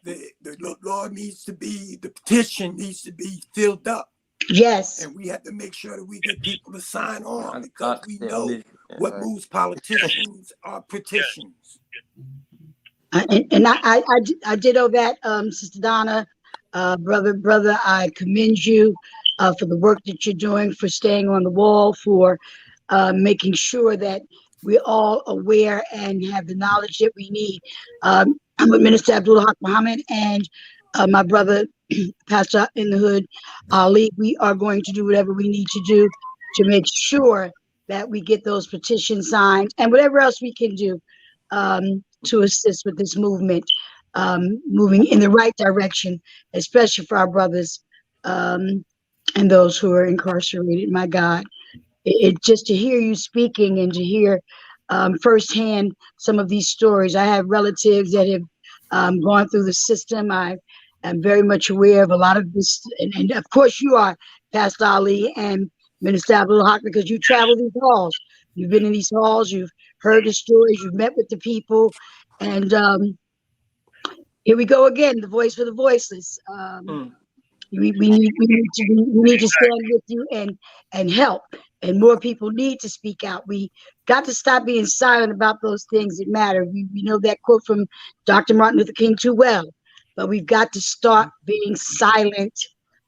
the Lord needs to be, the petition needs to be filled up. Yes. And we have to make sure that we get people to sign on, because we know what moves politicians are petitions. And I ditto that, Sister Donna, brother, I commend you for the work that you're doing, for staying on the wall, for making sure that we're all aware and have the knowledge that we need. I'm with Minister Abdul Haq Muhammad and my brother, Pastor in the Hood, Ali. We are going to do whatever we need to do to make sure that we get those petitions signed and whatever else we can do to assist with this movement, moving in the right direction, especially for our brothers and those who are incarcerated. My God, it just to hear you speaking and to hear firsthand some of these stories. I have relatives that have gone through the system. I am very much aware of a lot of this, and of course you are, Pastor Ali and Minister Abdul Haq, because you travel these halls. You've been in these halls, you've heard the stories, you've met with the people, and here we go again, the voice for the voiceless. We need to stand with you and help, and more people need to speak out. We got to stop being silent about those things that matter. We know that quote from Dr. Martin Luther King too well, but we've got to start being silent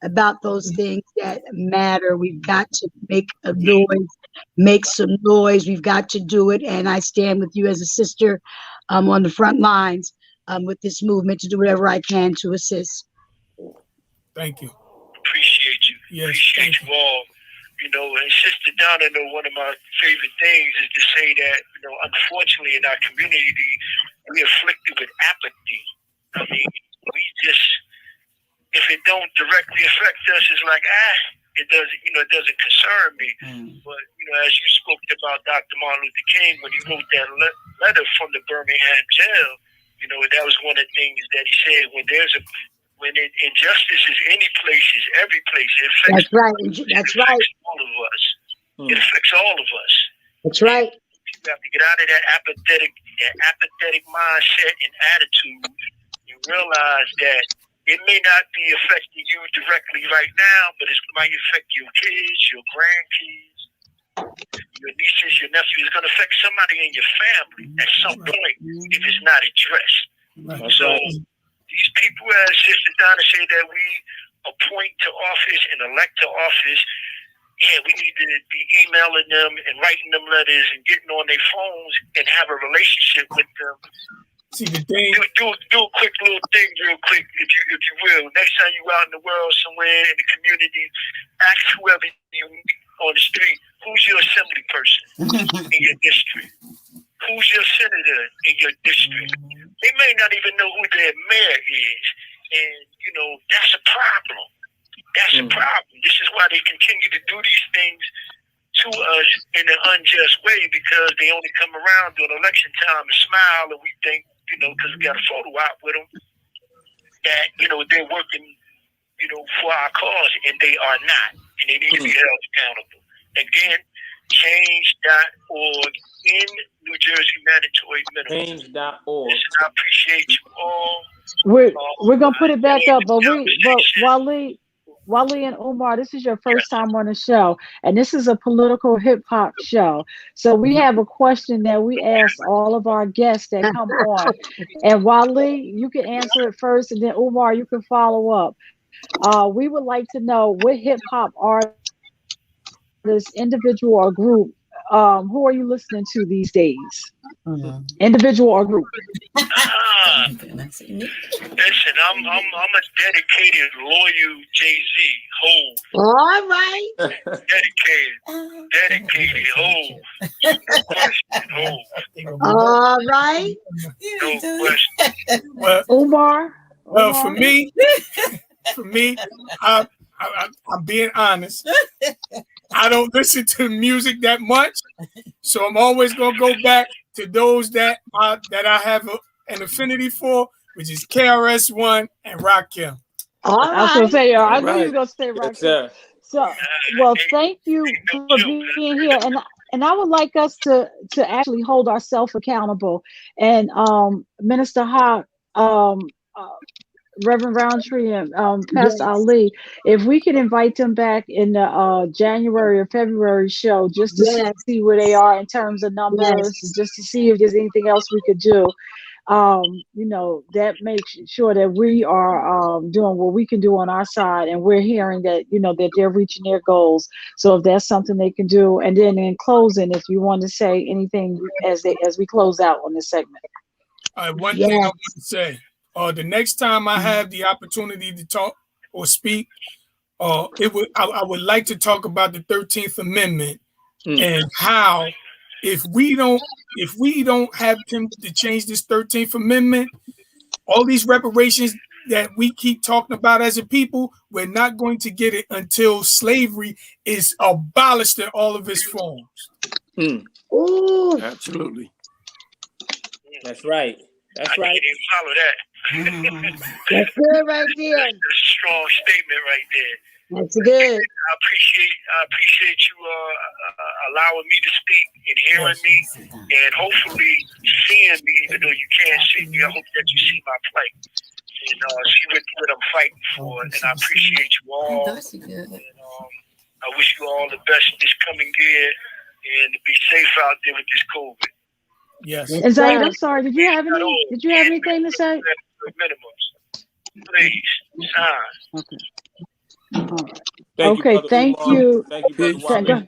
about those things that matter. We've got to make a noise, make some noise. We've got to do it. And I stand with you as a sister on the front lines with this movement to do whatever I can to assist. Thank you. Appreciate you. Yes, appreciate you all. You know, and Sister Donna, one of my favorite things is to say that, unfortunately in our community, we're afflicted with apathy. I mean, we just, if it don't directly affect us, it's like, it doesn't, it doesn't concern me. But, as you spoke about Dr. Martin Luther King, when he wrote that letter from the Birmingham jail, that was one of the things that he said, when injustice is any places, every place, it affects, that's right. That's right. all of us. It affects all of us. That's right. You have to get out of that apathetic mindset and attitude and realize that it may not be affecting you directly right now, but it might affect your kids, your grandkids, your nieces, your nephews. It's going to affect somebody in your family at some point if it's not addressed. So these people, as Sister Donna said, that we appoint to office and elect to office, we need to be emailing them and writing them letters and getting on their phones and have a relationship with them. See the thing. Do a quick little thing real quick, if you will. Next time you out in the world somewhere in the community, ask whoever you meet on the street, who's your assembly person in your district? Who's your senator in your district? They may not even know who their mayor is. And, that's a problem. That's a problem. This is why they continue to do these things to us in an unjust way, because they only come around during election time and smile, and we think, because we got a photo out with them, that, they're working, for our cause, and they are not. And they need to be held accountable. Again, change.org in New Jersey mandatory minimum. Change.org. Listen, I appreciate you all. We're gonna put it back up, but Wale and Umar, this is your first time on the show, and this is a political hip hop show. So we have a question that we ask all of our guests that come on, and Wale, you can answer it first, and then Umar, you can follow up. We would like to know what hip hop artist, individual or group, who are you listening to these days? Individual or group? Listen, I'm a dedicated, loyal Jay-Z, Hove. All right. Dedicated, Hove. No question, Hove. All right. No question. Well, Umar? for me, I'm being honest. I don't listen to music that much, so I'm always gonna go back to those that I have an affinity for, which is KRS-One and Rakim. All right. I was gonna say, I knew you Right. were gonna say Rakim. Yes, So, well, thank you for being here, and I would like us to actually hold ourselves accountable. And Minister Hawk, Reverend Roundtree, and Pastor Ali, if we could invite them back in the January or February show, just to see where they are in terms of numbers, just to see if there's anything else we could do. That makes sure that we are doing what we can do on our side, and we're hearing that that they're reaching their goals. So if that's something they can do, and then in closing, if you want to say anything as we close out on this segment. One thing I want to say: the next time I have the opportunity to talk or speak, I would like to talk about the 13th Amendment and how if we don't have him to change this 13th Amendment, all these reparations that we keep talking about as a people, we're not going to get it until slavery is abolished in all of its forms. Ooh. Absolutely. that's right. That's I right. didn't even follow that. That's good right there. That's a strong statement right there. That's good. I appreciate you allowing me to speak and hearing me, and hopefully seeing me, even though you can't see me. I hope that you see my plight and see what I'm fighting for. And I appreciate you all. And I wish you all the best this coming year, and to be safe out there with this COVID. Yes. And Zaid, I'm sorry. Did you have anything to say? Minimums, please sign. Okay. Thank you. Thank you, Brother Wale.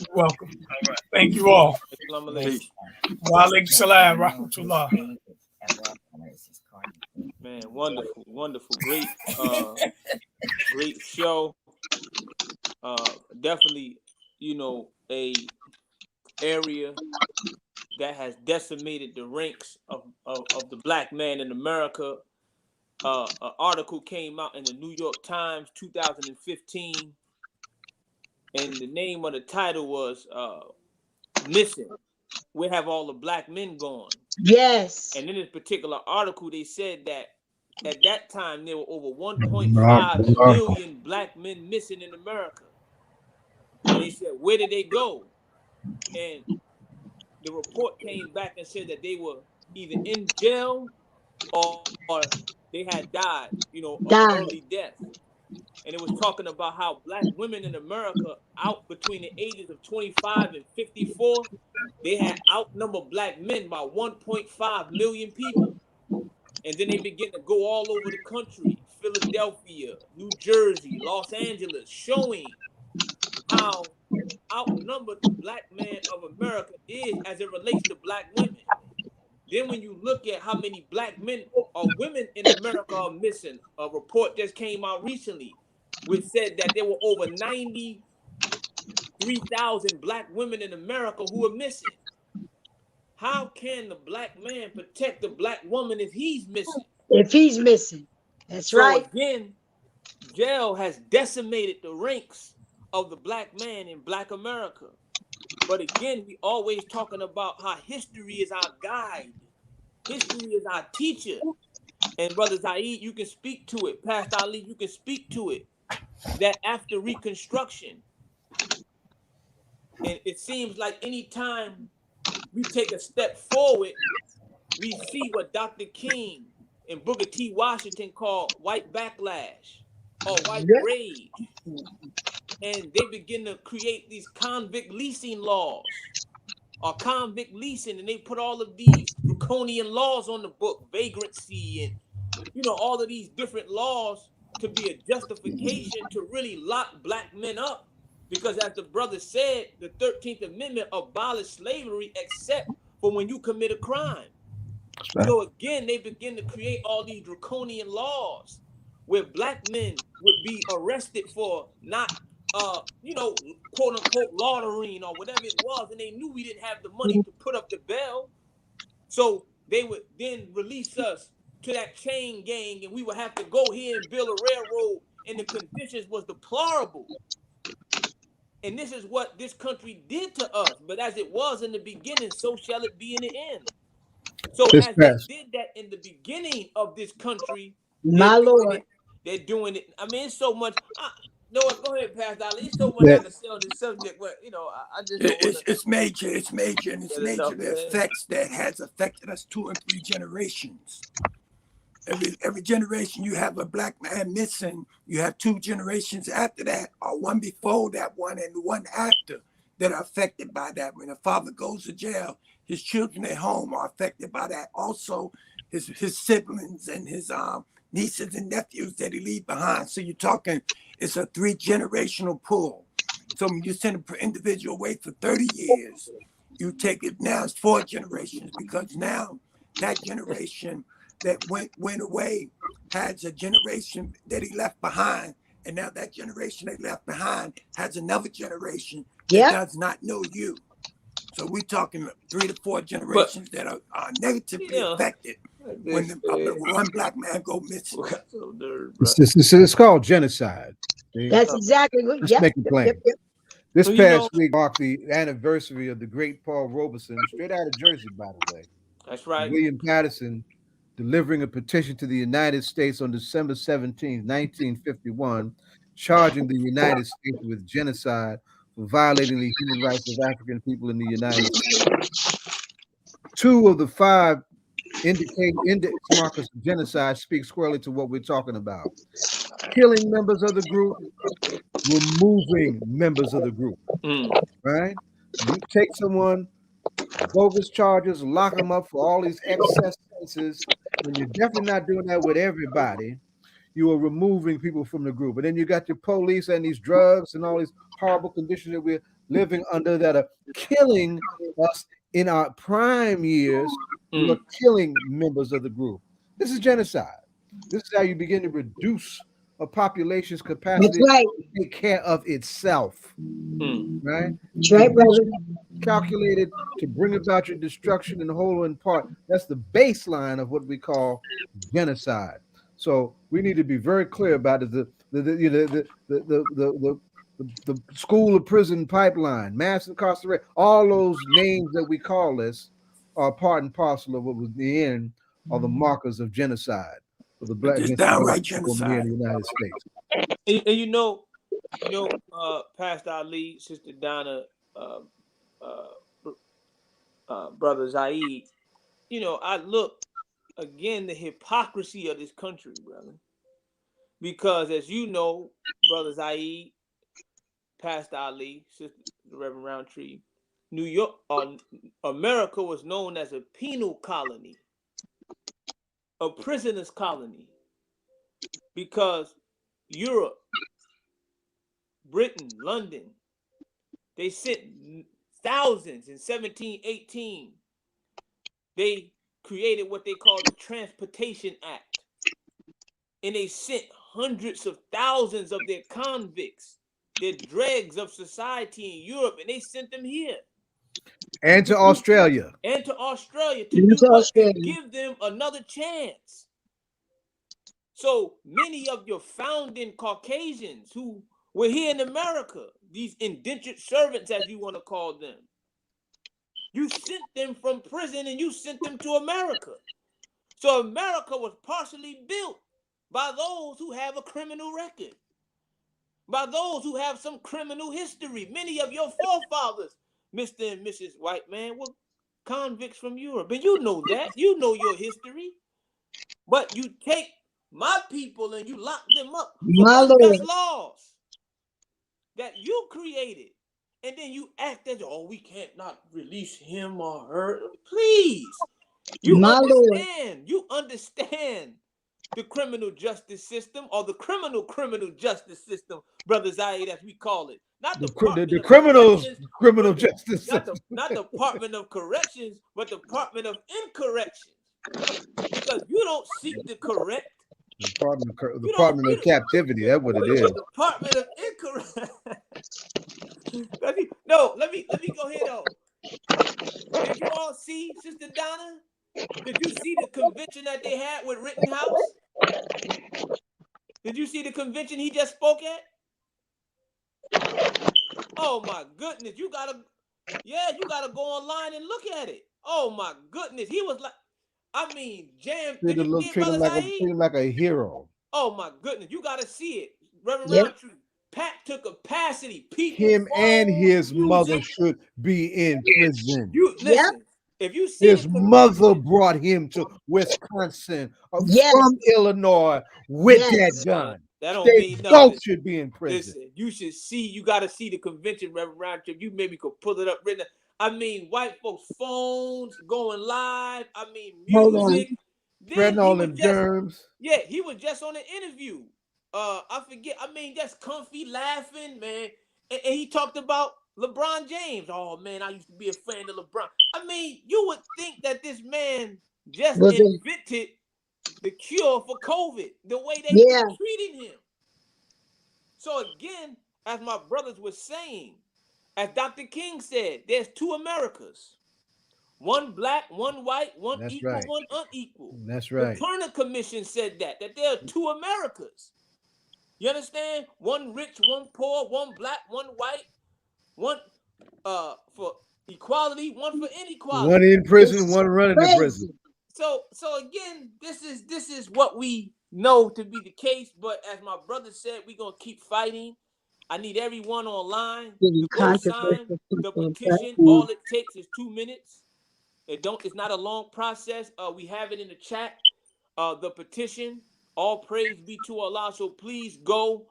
You're welcome. All right. Thank you all. Assalamu alaikum. Wa alaikum salam, rahmatullah. Man, wonderful, great show. Definitely, a area that has decimated the ranks of the black man in America. An article came out in the New York Times 2015, and the name of the title was Missing. Where have all the black men gone? Yes. And in this particular article, they said that at that time there were over 1.5 million black men missing in America. And they said, where did they go? And the report came back and said that they were either in jail or they had died, of early death. And it was talking about how black women in America, out between the ages of 25 and 54, they had outnumbered black men by 1.5 million people. And then they began to go all over the country, Philadelphia, New Jersey, Los Angeles, showing how outnumbered the black man of America is as it relates to black women. Then when you look at how many black men or women in America are missing, a report just came out recently. which said that there were over 93,000 black women in America who are missing. How can the black man protect the black woman if he's missing? If he's missing, that's So right. again, jail has decimated the ranks of the black man in black America. But again, we always talking about how history is our guide. History is our teacher. And Brother Zaid, you can speak to it. Pastor Ali, you can speak to it. That after Reconstruction, and it seems like any time we take a step forward, we see what Dr. King and Booker T. Washington called white backlash or white rage. And they begin to create these convict leasing laws or convict leasing, and they put all of these draconian laws on the book, vagrancy, and all of these different laws to be a justification to really lock black men up. Because as the brother said, the 13th Amendment abolished slavery except for when you commit a crime. Right. So again, they begin to create all these draconian laws where black men would be arrested for not, quote unquote, laundering or whatever it was. And they knew we didn't have the money to put up the bail. So they would then release us to that chain gang, and we would have to go here and build a railroad, and the conditions was deplorable. And this is what this country did to us. But as it was in the beginning, so shall it be in the end. So as they did that in the beginning of this country, my Lord, they're doing it. I mean, it's so much. Noah, go ahead, Pastor Ali. It's so much I can say on this subject, but I just don't it's major, and it's major. The effects that has affected us 2 and 3 generations. Every generation you have a black man missing, you have 2 generations after that, or one before that one and one after, that are affected by that. When a father goes to jail, his children at home are affected by that. Also, his siblings and his nieces and nephews that he leave behind. So you're talking, it's a 3-generational pull. So when you send an individual away for 30 years, you take it now, it's 4 generations, because now that generation that went away has a generation that he left behind. And now that generation they left behind has another generation that does not know you. So we're talking 3 to 4 generations that are negatively affected when one black man go missing. It's called genocide. That's exactly what. Let's make it plain. This past week marked the anniversary of the great Paul Robeson, straight out of Jersey, by the way. That's right. William Patterson delivering a petition to the United States on December 17, 1951, charging the United States with genocide for violating the human rights of African people in the United States. 2 of the 5 index markers of genocide speak squarely to what we're talking about. Killing members of the group, removing members of the group, right? You take someone, bogus charges, lock them up for all these excess sentences, and you're definitely not doing that with everybody. You are removing people from the group. And then you got your police and these drugs and all these horrible conditions that we're living under that are killing us in our prime years. You are killing members of the group. This is genocide. This is how you begin to reduce a population's capacity to take care of itself. Right? That's right, brother. Calculated to bring about your destruction in whole and part. That's the baseline of what we call genocide. So we need to be very clear about it. The school of prison pipeline, mass incarceration, all those names that we call this are part and parcel of what was the end of the markers of genocide for the black downright genocide here in the United States. And Pastor Ali, Sister Donna, Brother Zaid, I look again the hypocrisy of this country, brother. Because as you know, Brother Zaid, Pastor Ali, Sister Reverend Roundtree, New York, America was known as a penal colony, a prisoner's colony, because Europe, Britain, London, they sent thousands in 1718. They created what they call the Transportation Act. And they sent hundreds of thousands of their convicts, their dregs of society in Europe, and they sent them here. And to Australia. And to Australia to do what? To give them another chance. So many of your founding Caucasians who were here in America, these indentured servants, as you want to call them, you sent them from prison and you sent them to America. So America was partially built by those who have a criminal record, by those who have some criminal history. Many of your forefathers, Mr. and Mrs. White Man, were convicts from Europe. And you know that. You know your history. But you take my people and you lock them up for unjust laws that you created. And then you act as, oh, we can't not release him or her. Please. You understand. You understand the criminal justice system, or the criminal justice system, Brother Zaid, as we call it. Not the criminals criminal justice system. Not Department of Corrections, but Department of Incorrections. Because you don't seek to correct. Department of Captivity. That's what it is. Department of Incorrect. let me go ahead though. Did you all see, Sister Donna? Did you see the convention that they had with Rittenhouse? Did you see the convention he just spoke at? Oh my goodness, you gotta go online and look at it. Oh my goodness, he was like, I mean, jam. Treat him like a hero. Oh my goodness, you gotta see it, Reverend Roundtree. Pat took capacity. People, him and his mother should be in prison. You listen. If you see his mother brought him to Wisconsin from Illinois with that gun. That don't mean nothing. Both should be in prison. Listen, you should see. You got to see the convention, Reverend Roundtree. You maybe could pull it up. Written. I mean, white folks' phones going live. I mean, music. Spreading all them germs. Yeah, he was just on an interview. I forget. I mean, just comfy laughing, man. And he talked about LeBron James. Oh man, I used to be a fan of LeBron. I mean, you would think that this man just invented the cure for COVID, the way they were treating him. So again, as my brothers were saying, as Dr. King said, there's two Americas. One black, one white, one equal, one unequal. That's right. The Turner Commission said that there are two Americas. You understand? One rich, one poor, one black, one white, one for equality, one for inequality. One in prison, one running the prison. So again, this is what we know to be the case. But as my brother said, we're gonna keep fighting. I need everyone online to go sign the petition. All it takes is 2 minutes. It's not a long process. We have it in the chat. The petition. All praise be to Allah. So please go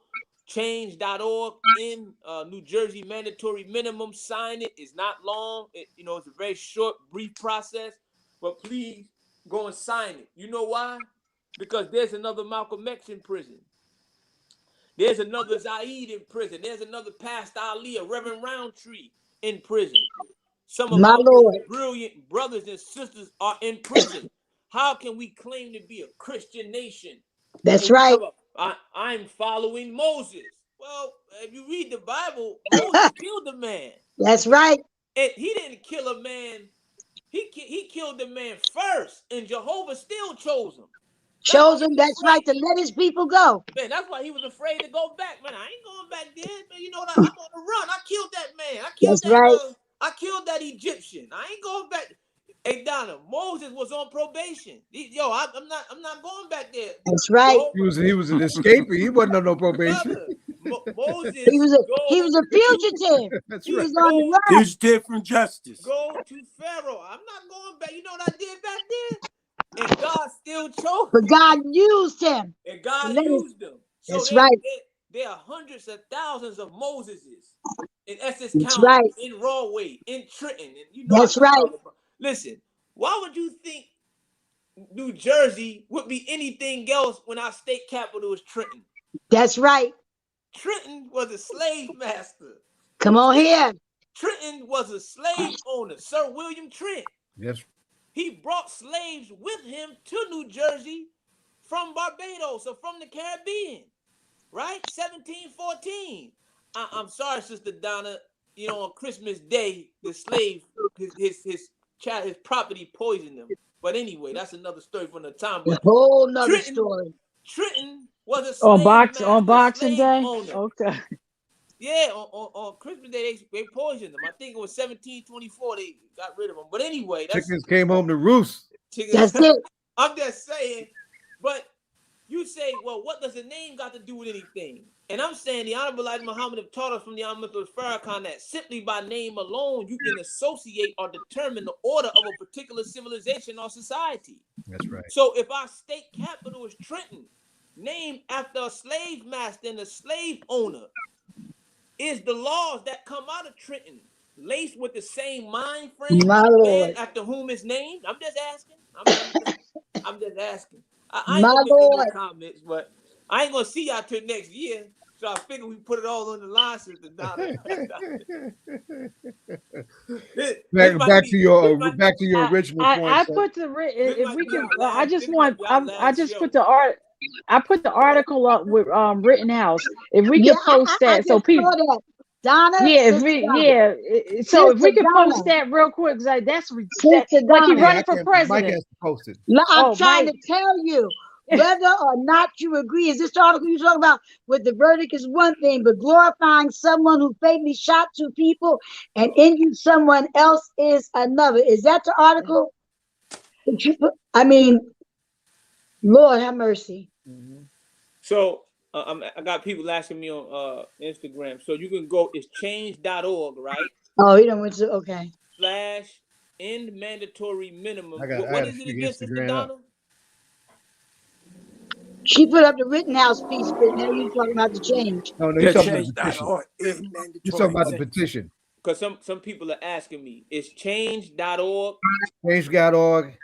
change.org in New Jersey, mandatory minimum. Sign it. It's not long. It's a very short, brief process. But please go and sign it. You know why? Because there's another Malcolm X in prison. There's another Zaid in prison. There's another Pastor Ali, a Reverend Roundtree in prison. Some of my brilliant brothers and sisters are in prison. How can we claim to be a Christian nation? That's right. I'm following Moses. Well, if you read the Bible, Moses killed a man. That's right. And he didn't kill a man. He killed the man first, and Jehovah still chose him. That's right, to let his people go. Man, that's why he was afraid to go back. Man, I ain't going back there. Man, you know what? I'm gonna run. I killed that man. I killed that Egyptian. I ain't going back. Hey Donna, Moses was on probation. I'm not going back there. That's right. He was an escapee. He wasn't on no probation. Moses. He was a fugitive. That's he right. was on the run. Fugitive from justice. Go to Pharaoh. I'm not going back. You know what I did back there? And God still chose. But God used him. And God used them. So that's right. There are hundreds of thousands of Moseses in Essex County, in Rawway, in Trenton. And that's right. Listen, why would you think New Jersey would be anything else when our state capital is Trenton? That's right. Trenton was a slave master. Come on here. Trenton was a slave owner, Sir William Trent. Yes. He brought slaves with him to New Jersey from Barbados or from the Caribbean. right? 1714. I'm sorry, Sister Donna. You know, on Christmas Day, the slave, his child, his property poisoned him. But anyway, that's another story from the time. A But whole nother story. Trenton was a slave master, on Boxing slave Day. owner. Okay. Yeah, on Christmas Day they poisoned him. I think it was 1724 they got rid of him. But anyway, that's Chickens came home to roost. That's it. I'm just saying. But you say, well, what does the name got to do with anything? And I'm saying the Honorable Elijah Muhammad have taught us from the Honorable Farrakhan that simply by name alone you can associate or determine the order of a particular civilization or society. That's right. So if our state capital is Trenton, named after a slave master and a slave owner, is the laws that come out of Trenton laced with the same mind frame My of the man Lord. after whom it's named? I'm just asking. I'm just asking. I ain't My gonna make no more Lord. comments, but I ain't gonna see y'all till next year. So I figure we put it all on the line, Sister Donna. Back to your original point. I put the if we can. I just put the art. I put the article up with Rittenhouse. If we could post that, so people. That. Donna, yeah, if we, yeah. So if we could post that real quick, like that's like you're running for president. Mike has to post it. I'm trying to tell you, whether or not you agree, is this the article you talk about with the verdict is one thing, but glorifying someone who fatally shot two people and injured someone else is another. Is that the article? I mean, Lord have mercy. Mm-hmm. So I got people asking me on Instagram. So you can go, it's change.org, right? Oh, you don't went to, okay. / end mandatory minimum. What is it again, Sister Donna? She put up the Rittenhouse piece, but now you're talking about the change. No, you're talking about the petition. You're talking about the petition. Because some people are asking me, it's change.org. Change.org.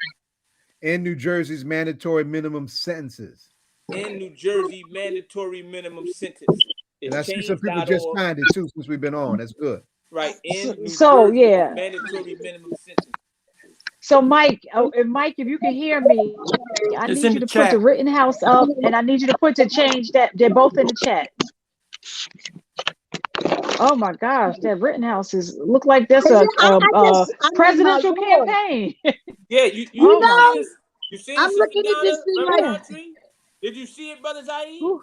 In New Jersey's mandatory minimum sentences. In New Jersey, mandatory minimum sentence. And I see some people just signed it too since we've been on. That's good. Right. In New so Jersey, yeah, mandatory minimum sentence. So Mike, if you can hear me, I need you to put the Rittenhouse up, and I need you to put the change that they're both in the chat. Oh my gosh, that Rittenhouse look like that's a presidential campaign. Yeah, you see I'm looking at this thing right. Did you see it, Brother Zaid? No,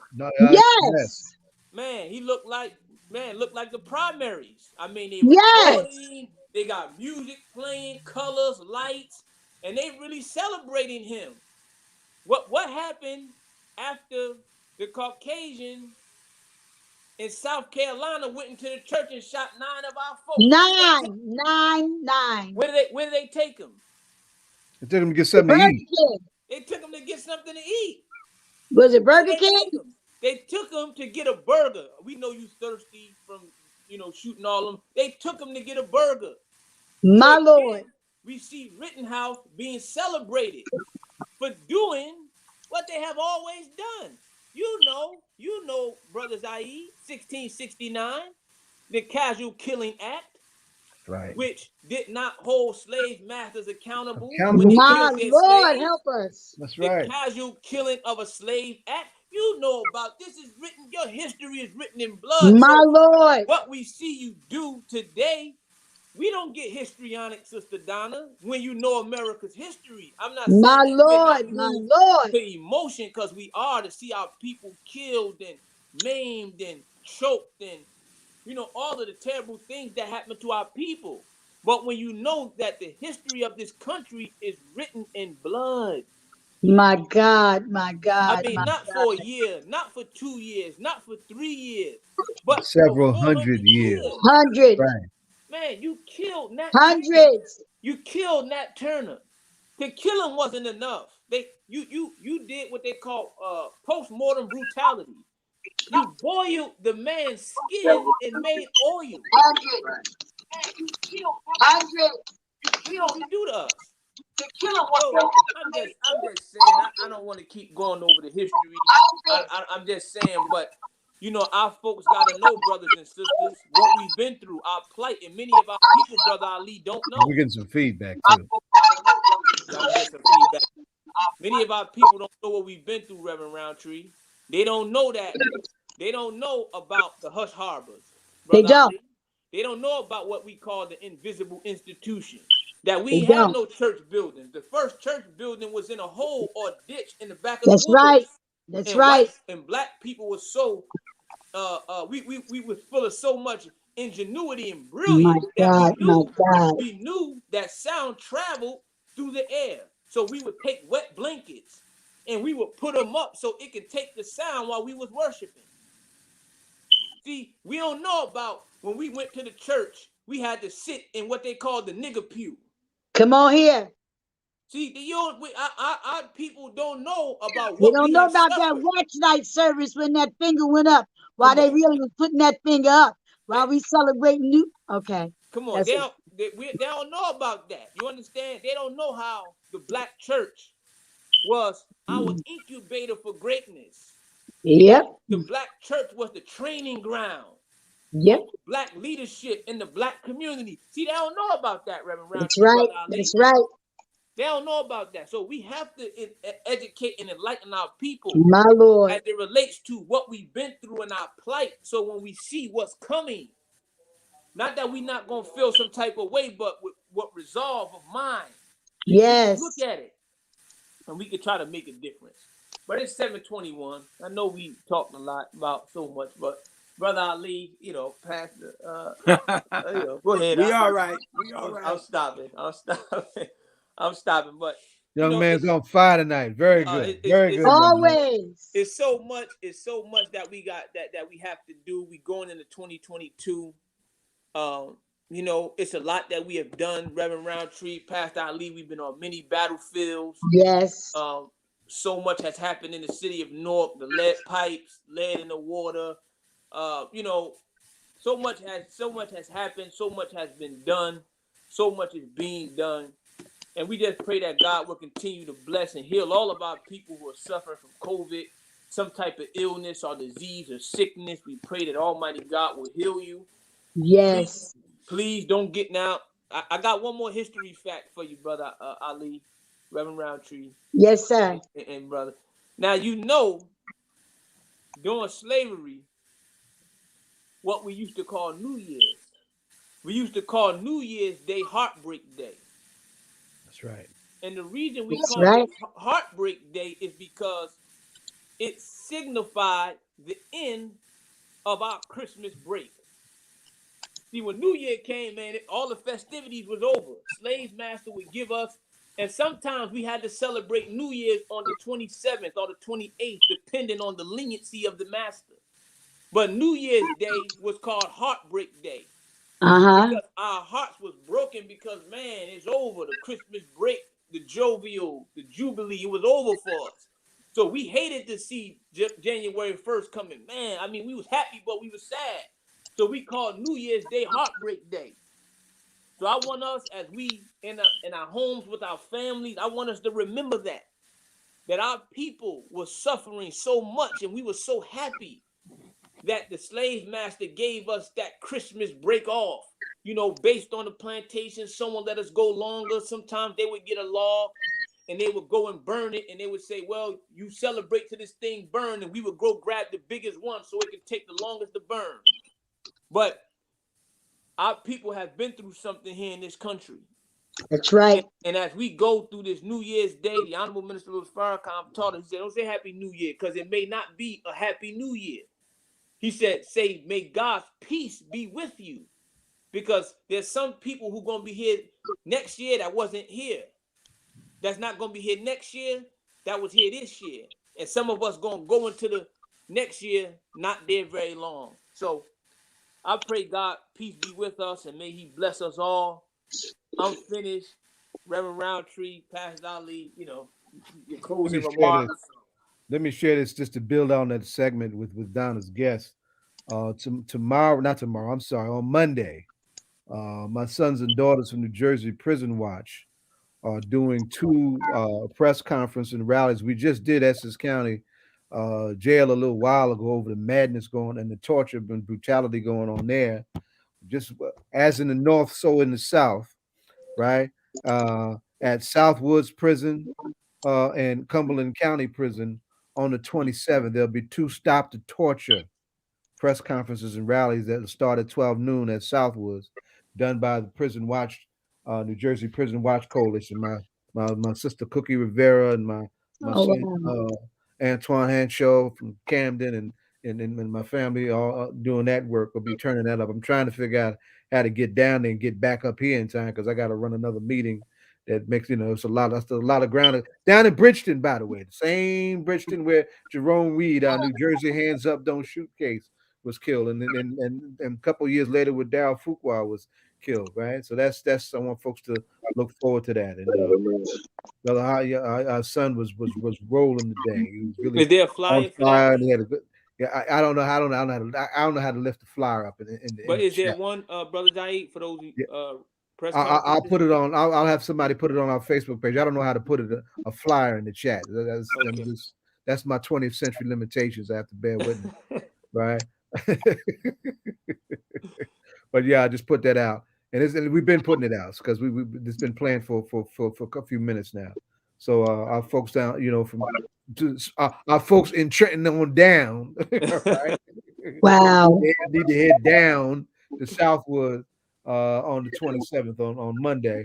yes. Man, he looked like the primaries. I mean, they recording, they got music playing, colors, lights, and they really celebrating him. What happened after the Caucasian in South Carolina went into the church and shot 9 of our folks? 9. Where did they take him? They took him to get something to eat. They took him to get something to eat. Was it Burger King? They took him to get a burger. We know you thirsty from shooting all of them. They took him to get a burger. My Lord. We see Rittenhouse being celebrated for doing what they have always done. You know, Brother Zaid, 1669, the Casual Killing Act, right, which did not hold slave masters accountable. My Lord, help us. That's right. The Casual Killing of a Slave Act. You know about this is written. Your history is written in blood. My Lord. What we see you do today, we don't get histrionic, Sister Donna, when you know America's history. I'm not saying my Lord to emotion, because we are to see our people killed and maimed and choked and all of the terrible things that happen to our people. But when you know that the history of this country is written in blood. My God. I mean, not for a year, not for 2 years, not for 3 years, but several hundred years. Hundreds. Right. Man, you killed Nat Hundreds. Turner. You killed Nat Turner. To kill him wasn't enough. You did what they call post-mortem brutality. You boiled the man's skin and made oil. 100. You do to us. To kill him was I'm just saying, I don't want to keep going over the history. I'm just saying, but our folks gotta know, brothers and sisters, what we've been through, our plight, and many of our people, Brother Ali, don't know. We're getting some feedback too. Many of our people don't know what we've been through, Reverend Roundtree. They don't know that They don't know about the hush harbors, They Brother don't. Ali. They don't know about what we call the invisible institution. That They we have don't. no church buildings. The first church building was in a hole or ditch in the back of the That's right. woods. That's And white right. and black people were so we was full of so much ingenuity and My brilliance that God. My God. we knew that sound traveled through the air. So we would take wet blankets and we would put them up so it could take the sound while we was worshiping. See, we don't know about when we went to the church, we had to sit in what they call the nigger pew. Come on here. See, our people don't know about They what don't we know have about that suffered. watch night service when that finger went up. While Come they on. really was putting that finger up. While we celebrating new. Okay. Come on, That's it. they don't know about that. You understand? They don't know how the black church was our incubator for greatness. Yep. That the black church was the training ground Yep. for black leadership in the black community. See, they don't know about that, Reverend That's Roundtree, right. Brother Ali. That's right. They don't know about that. So we have to educate and enlighten our people My Lord. as it relates to what we've been through in our plight. So when we see what's coming, not that we're not going to feel some type of way, but with what resolve of mind. Yes. Look at it. And we can try to make a difference. But it's 7:21. I know we talked a lot about so much, but Brother Ali, Pastor, go ahead. We all right. We all right. I'm stopping. I'm stopping. But Young man's on fire tonight. Very good. Very good. Always. It's so much that we got that we have to do. We going into 2022. It's a lot that we have done. Reverend Roundtree, Pastor Ali, we've been on many battlefields. Yes. So much has happened in the city of Newark, the lead pipes, lead in the water. So much has happened, so much has been done, so much is being done. And we just pray that God will continue to bless and heal all of our people who are suffering from COVID, some type of illness or disease or sickness. We pray that Almighty God will heal you. Yes. Please don't get now. I got one more history fact for you, Brother Ali, Reverend Roundtree. Yes, sir. And brother. Now, during slavery, what we used to call New Year's. We used to call New Year's Day Heartbreak Day. That's right. And the reason we That's call right. it Heartbreak Day is because it signified the end of our Christmas break. See, when New Year came, man, all the festivities was over. Slave master would give us, and sometimes we had to celebrate New Year's on the 27th or the 28th, depending on the leniency of the master. But New Year's Day was called Heartbreak Day. Because our hearts was broken because, man, it's over. The Christmas break, the jovial, the jubilee, it was over for us. So we hated to see January 1st coming. Man, I mean, we was happy, but we was sad. So we called New Year's Day Heartbreak Day. So I want us, as we in our homes with our families, I want us to remember that our people were suffering so much and we were so happy that the slave master gave us that Christmas break off. Based on the plantation, someone let us go longer. Sometimes they would get a log and they would go and burn it, and they would say, well, you celebrate till this thing burn, and we would go grab the biggest one so it could take the longest to burn. But our people have been through something here in this country. That's right. And as we go through this New Year's Day, the Honorable Minister Louis Farrakhan taught us, he said, don't say Happy New Year, because it may not be a Happy New Year. He said, say, may God's peace be with you. Because there's some people who are going to be here next year that wasn't here. That's not going to be here next year, that was here this year. And some of us going to go into the next year, not there very long. So I pray God peace be with us and may he bless us all. I'm finished. Reverend Roundtree, Pastor Ali, your closing remarks. Let me share this just to build on that segment with Donna's guest. Tomorrow, not tomorrow, I'm sorry, on Monday, my sons and daughters from New Jersey Prison Watch are doing two press conference and rallies. We just did Essex County jail a little while ago over the madness going and the torture and brutality going on there. Just as in the North, so in the South, right? At Southwoods Prison and Cumberland County Prison on the 27th, there'll be two Stop the Torture press conferences and rallies that start at 12 noon at Southwoods, done by the Prison Watch, New Jersey Prison Watch Coalition. My sister Cookie Rivera and my Oh, son wow. Antoine Hanshaw from Camden and my family all doing that work. Will be turning that up. I'm trying to figure out how to get down there and get back up here in time because I got to run another meeting. That makes it's that's a lot of ground down in Bridgeton, by the way, the same Bridgeton where Jerome Reed, our New Jersey Hands Up Don't Shoot case, was killed, and a couple years later with Darryl Fuqua was killed, right? So that's I want folks to look forward to that. And Brother our son was rolling today. He was really Is there a on flyer for that? fire, and he had a good. Yeah, I don't know. I don't know how to lift the flyer up in But the is there chat. one, Brother Zaid, for those Yeah, press I'll conferences? put it on. I'll have somebody put it on our Facebook page. I don't know how to put it a flyer in the chat. Okay. That's my 20th century limitations. I have to bear with me, right? But yeah, I just put that out, and we've been putting it out because it's been planned for a few minutes now. So our folks down, our folks in Trenton on down, right? Wow. need to head down to Southwood on the 27th on Monday,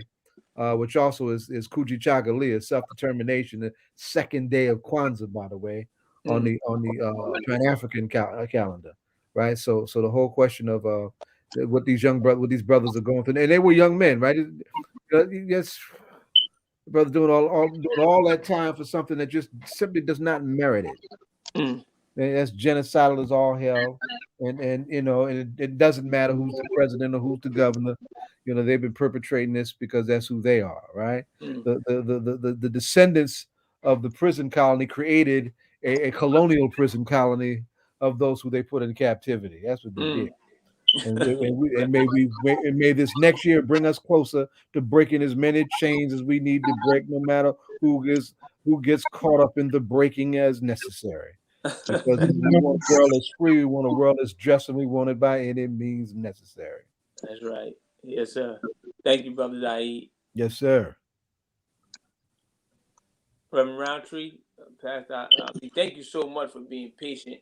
which also is Kujichagulia, self-determination, the second day of Kwanzaa, by the way, on the Pan-African calendar, right? So the whole question of what these brothers are going through, and they were young men, right? Yes, brother doing all that time for something that just simply does not merit it. Mm. And that's genocidal as all hell, and it doesn't matter who's the president or who's the governor. They've been perpetrating this because that's who they are, right? Mm. The descendants of the prison colony created a colonial prison colony of those who they put in captivity. That's what they did. And may this next year bring us closer to breaking as many chains as we need to break, no matter who gets caught up in the breaking as necessary. Because we want a world that's free, we want a world that's just, and we want it by any means necessary. That's right. Yes, sir. Thank you, Brother Zaid. Yes, sir. Reverend Roundtree, Pastor Ali, thank you so much for being patient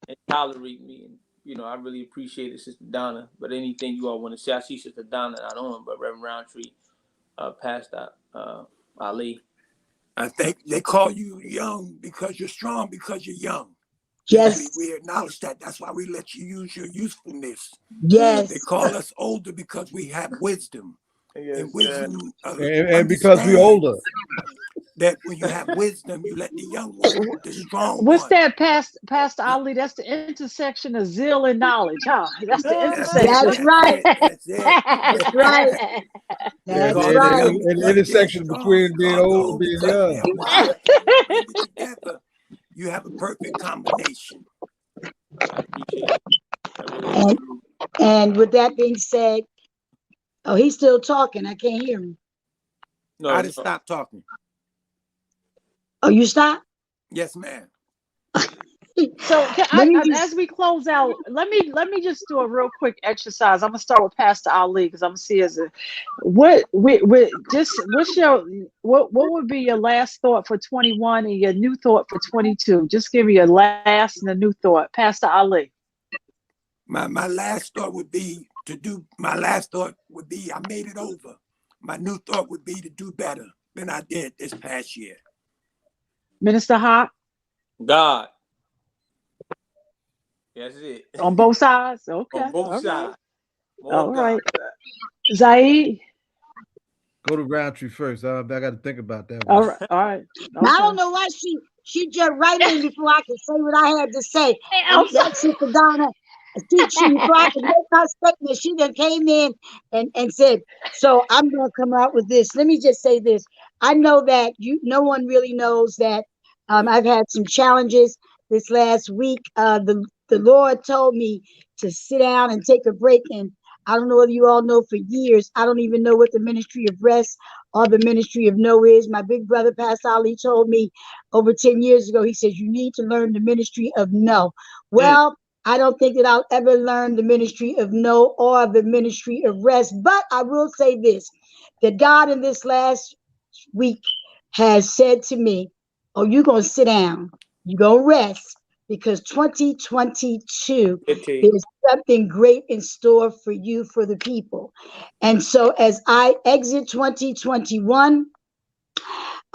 and tolerating me. And I really appreciate it, Sister Donna. But anything you all want to say, I see Sister Donna not on, but Reverend Roundtree, Pastor Ali. I think they call you young because you're strong, because you're young. Yes. We acknowledge that. That's why we let you use your usefulness. Yes. They call us older because we have wisdom. Yes, and wisdom. And because we're older. That when you have wisdom, you let the young one, the strong What's one. that, Pastor Ali? That's the intersection of zeal and knowledge, huh? That's the intersection. That's right. That's it. That's right. That's right. An intersection between being old and being young. Wise. You bring it together. You have a perfect combination. I appreciate it. And with that being said, oh, he's still talking. I can't hear him. No, I just stopped talking. Oh, you stopped? Yes, ma'am. So as we close out, let me just do a real quick exercise. I'm gonna start with Pastor Ali because I'm gonna see what would be your last thought for 21 and your new thought for 22? Just give me your last and a new thought, Pastor Ali. My last thought would be I made it over. My new thought would be to do better than I did this past year. Minister Hart? God. That's it. On both sides? Okay. On both sides. All right. Zaid? Go to Roundtree first. I got to think about that one. All right. Okay. I don't know why she jumped right in before I could say what I had to say. That's Sister Donna. Before I could make my statement, she then came in and said, so I'm going to come out with this. Let me just say this. I know that no one really knows that I've had some challenges this last week. The Lord told me to sit down and take a break. And I don't know whether you all know, for years, I don't even know what the ministry of rest or the ministry of no is. My big brother, Pastor Ali, told me over 10 years ago, he says, you need to learn the ministry of no. Well, I don't think that I'll ever learn the ministry of no or the ministry of rest. But I will say this, that God in this last week has said to me, oh, you're going to sit down. You're going to rest. because 2022, there's something great in store for you, for the people. And so as I exit 2021,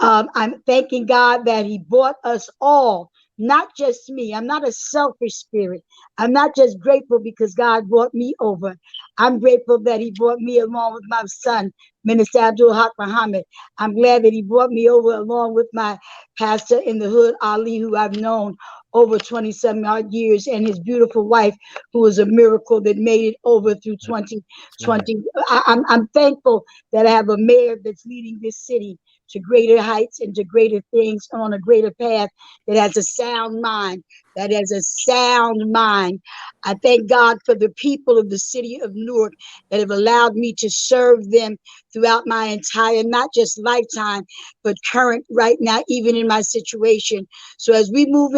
I'm thanking God that he brought us all, not just me. I'm not a selfish spirit. I'm not just grateful because God brought me over. I'm grateful that he brought me along with my son, Minister Abdul Haq Muhammad. I'm glad that he brought me over along with my pastor in the hood, Ali, who I've known over 27 odd years, and his beautiful wife, who was a miracle that made it over through 2020. I'm thankful that I have a mayor that's leading this city to greater heights and to greater things, on a greater path, that has a sound mind, that has a sound mind. I thank God for the people of the city of Newark that have allowed me to serve them throughout my entire, not just lifetime, but current right now, even in my situation. So as I move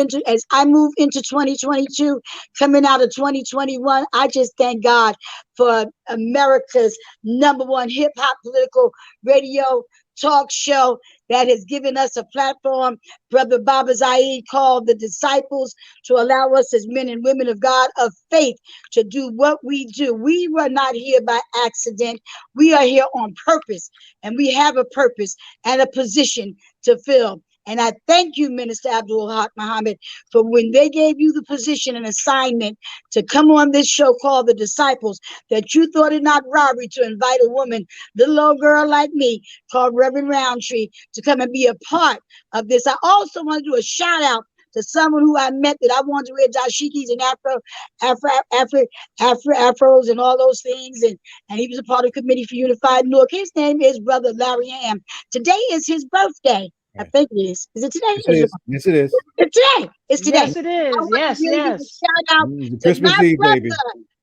into 2022, coming out of 2021, I just thank God for America's #1 hip hop political radio talk show that has given us a platform, Brother Baba Zaid, called The Disciples, to allow us as men and women of God of faith to do what we do. We were not here by accident. We are here on purpose, and we have a purpose and a position to fill. And I thank you, Minister Abdul Haq Muhammad, for when they gave you the position and assignment to come on this show called The Disciples, that you thought it not robbery to invite a woman, little old girl like me, called Reverend Roundtree, to come and be a part of this. I also want to do a shout out to someone who I met that I wanted to wear dashikis and afros and all those things. And he was a part of the Committee for Unified Newark. His name is Brother Larry Ham. Today is his birthday. I think it is. Is it today? Yes, it is. It's today. It's today. Yes, it is. Yes, yes. Shout out to Christmas my Eve, brother, baby.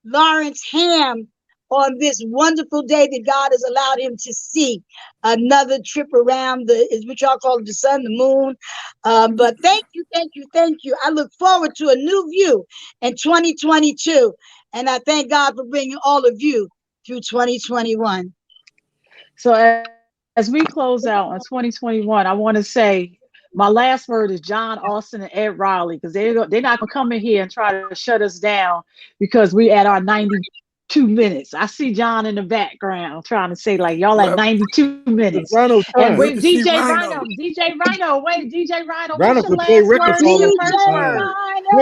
Lawrence Ham, on this wonderful day that God has allowed him to see. Another trip around is what y'all call it, the sun, the moon. But thank you. I look forward to a new view in 2022. And I thank God for bringing all of you through 2021. So as we close out on 2021, I want to say my last word is John Austin and Ed Riley, because they're not going to come in here and try to shut us down because we at our 92 minutes. I see John in the background trying to say, like, y'all at 92 minutes. And wait, DJ Rhino, wait, DJ Rhino, what's your last word? Your first word.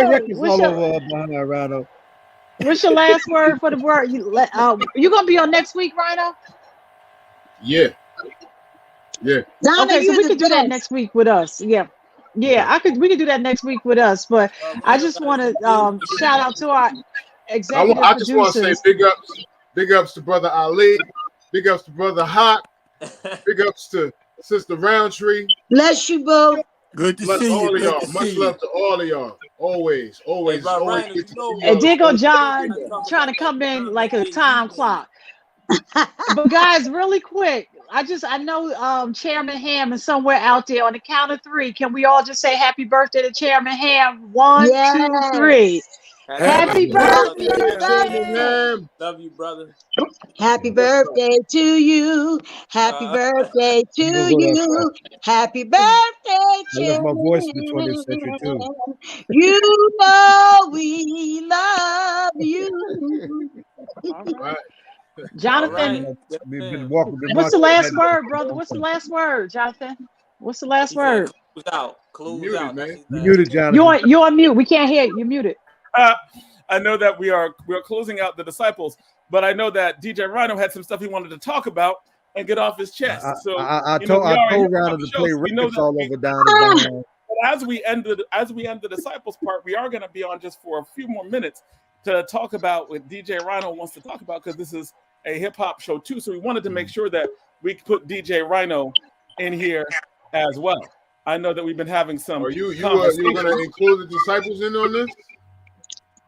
Records all over behind Rhino. What's your last word for the word? You gonna be on next week, Rhino? Yeah. Okay, so we could do that next week with us. Yeah. We could do that next week with us. But I just want to shout out to our executive I just want to say big ups to Brother Ali, big ups to Brother Hot, big ups to Sister Roundtree. Bless you, boo. Good to see all you. of y'all. Much love to all of y'all. Always. Rhino, and there go John trying to come in like a time clock. But guys, really quick, I know Chairman Ham is somewhere out there. On the count of 3, can we all just say happy birthday to Chairman Ham? 1, 2, 3. Happy birthday, Chairman Ham. Love you, brother. Happy birthday to you. Happy birthday to you. Happy birthday, Chairman. I left my voice in the 20th century too. You know we love you. All right. Jonathan, what's the last word, brother? What's the last word, Jonathan? What's the last word? Close out, man. You muted, Jonathan. You're on mute. We can't hear you. You're muted. I know that we are closing out the disciples, but I know that DJ Rhino had some stuff he wanted to talk about and get off his chest. So I told Rhino to play records all over down the as we end the disciples part, we are going to be on just for a few more minutes to talk about what DJ Rhino wants to talk about, because this is a hip hop show too. So we wanted to make sure that we put DJ Rhino in here as well. I know that we've been having some. Are you going to include the disciples in on this?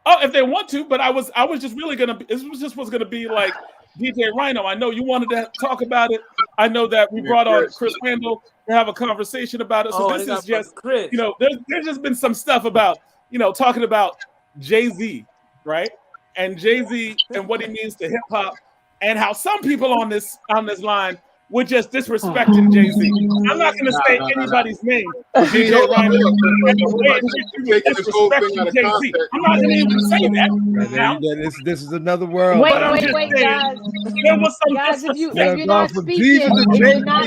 Oh, if they want to, but I was just really gonna. This was gonna be like DJ Rhino. I know you wanted to talk about it. I know that we brought on Chris Randall to have a conversation about it. So this is just, Chris. There's just been some stuff about, talking about Jay-Z, right? And Jay-Z and what he means to hip hop, and how some people on this line with just disrespecting Jay-Z. I'm not going to say anybody's name. See, DJ Rhino, taking this whole thing out of context. I'm not going to even say that. Now, this is another world. Wait, but I'm just wait, saying, guys. there was some Guys, if disrespect. you're not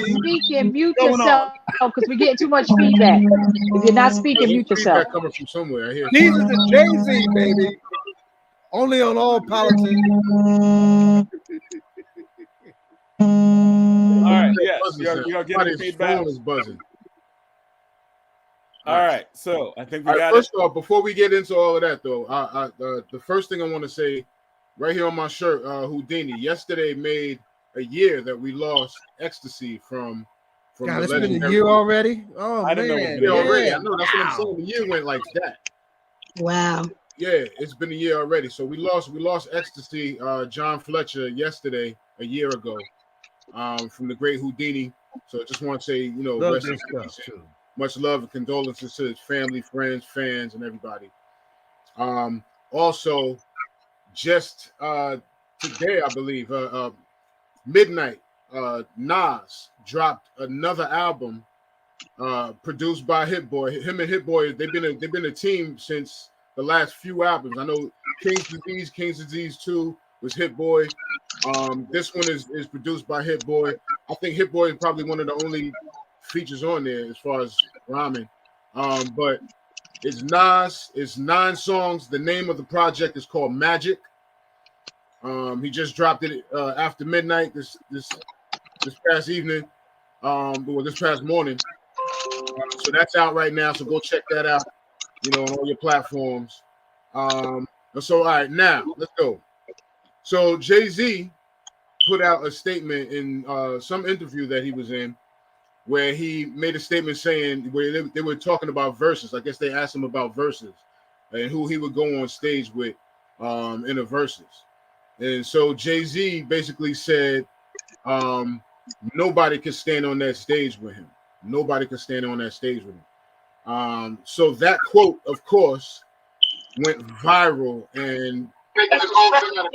speaking, mute Going yourself because we're getting too much feedback. If you're not speaking, mute yourself. Feedback coming from somewhere. I hear Jesus and Jay-Z, baby. Only on All Politics. All right, yes, you're getting feedback. Phone is buzzing. All right, so I think we got first off, before we get into all of that, though, the first thing I want to say, right here on my shirt, Houdini. Yesterday made a year that we lost Ecstasy from. God, it's been a year already. Oh I man, didn't know already. I know that's what I'm saying. The year went like that. Wow. Yeah, it's been a year already. So we lost Ecstasy, John Fletcher, yesterday, a year ago, from the great Houdini. So I just want to say, rest in peace. Much love and condolences to his family, friends, fans, and everybody. Also, just today, I believe, midnight, Nas dropped another album produced by Hit Boy. Him and Hit Boy, they've been a team since the last few albums. I know King's Disease 2 was Hit Boy. This one is produced by Hit Boy. I think Hit Boy is probably one of the only features on there as far as rhyming. But it's Nas. It's 9 songs. The name of the project is called Magic. He just dropped it after midnight this past evening. This past morning. So that's out right now. So go check that out. On all your platforms. So all right, now let's go. So Jay-Z put out a statement in some interview that he was in, where he made a statement saying where they were talking about verses. I guess they asked him about verses and who he would go on stage with in a verses. And so Jay-Z basically said nobody could stand on that stage with him. Nobody could stand on that stage with him. So that quote, of course, went viral. And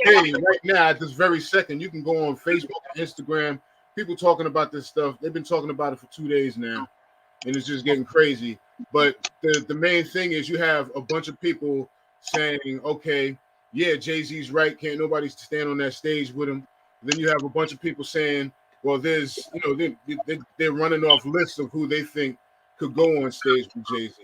hey, right now, at this very second, you can go on Facebook, Instagram, people talking about this stuff. They've been talking about it for 2 days now, and it's just getting crazy. But the main thing is you have a bunch of people saying, okay, yeah, Jay-Z's right. Can't nobody stand on that stage with him. Then you have a bunch of people saying, well, there's, they're running off lists of who they think could go on stage with Jay-Z.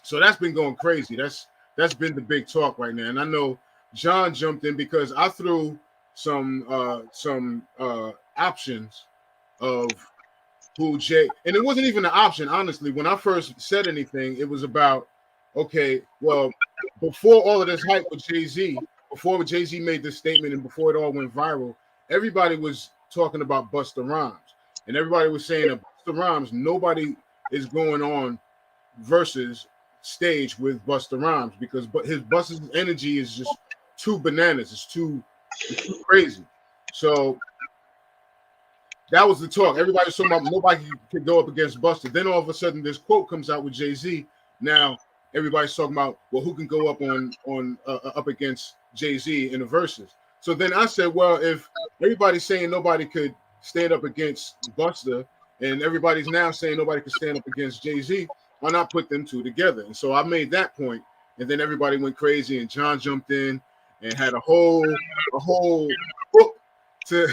So that's been going crazy. That's been the big talk right now. And I know John jumped in because I threw some options of who Jay, and it wasn't even an option, honestly. When I first said anything, it was about, okay, well, before all of this hype with Jay-Z, before Jay-Z made this statement and before it all went viral, everybody was talking about Busta Rhymes. And everybody was saying that Busta Rhymes, nobody is going on versus stage with Busta Rhymes because Busta's energy is just too bananas. It's too crazy. So that was the talk. Everybody was talking about nobody could go up against Busta. Then all of a sudden, this quote comes out with Jay-Z. Now everybody's talking about, well, who can go up up against Jay-Z in the verses? So then I said, well, if everybody's saying nobody could stand up against Busta, and everybody's now saying nobody could stand up against Jay-Z, why not put them two together? And so I made that point, and then everybody went crazy, and John jumped in and had a whole book to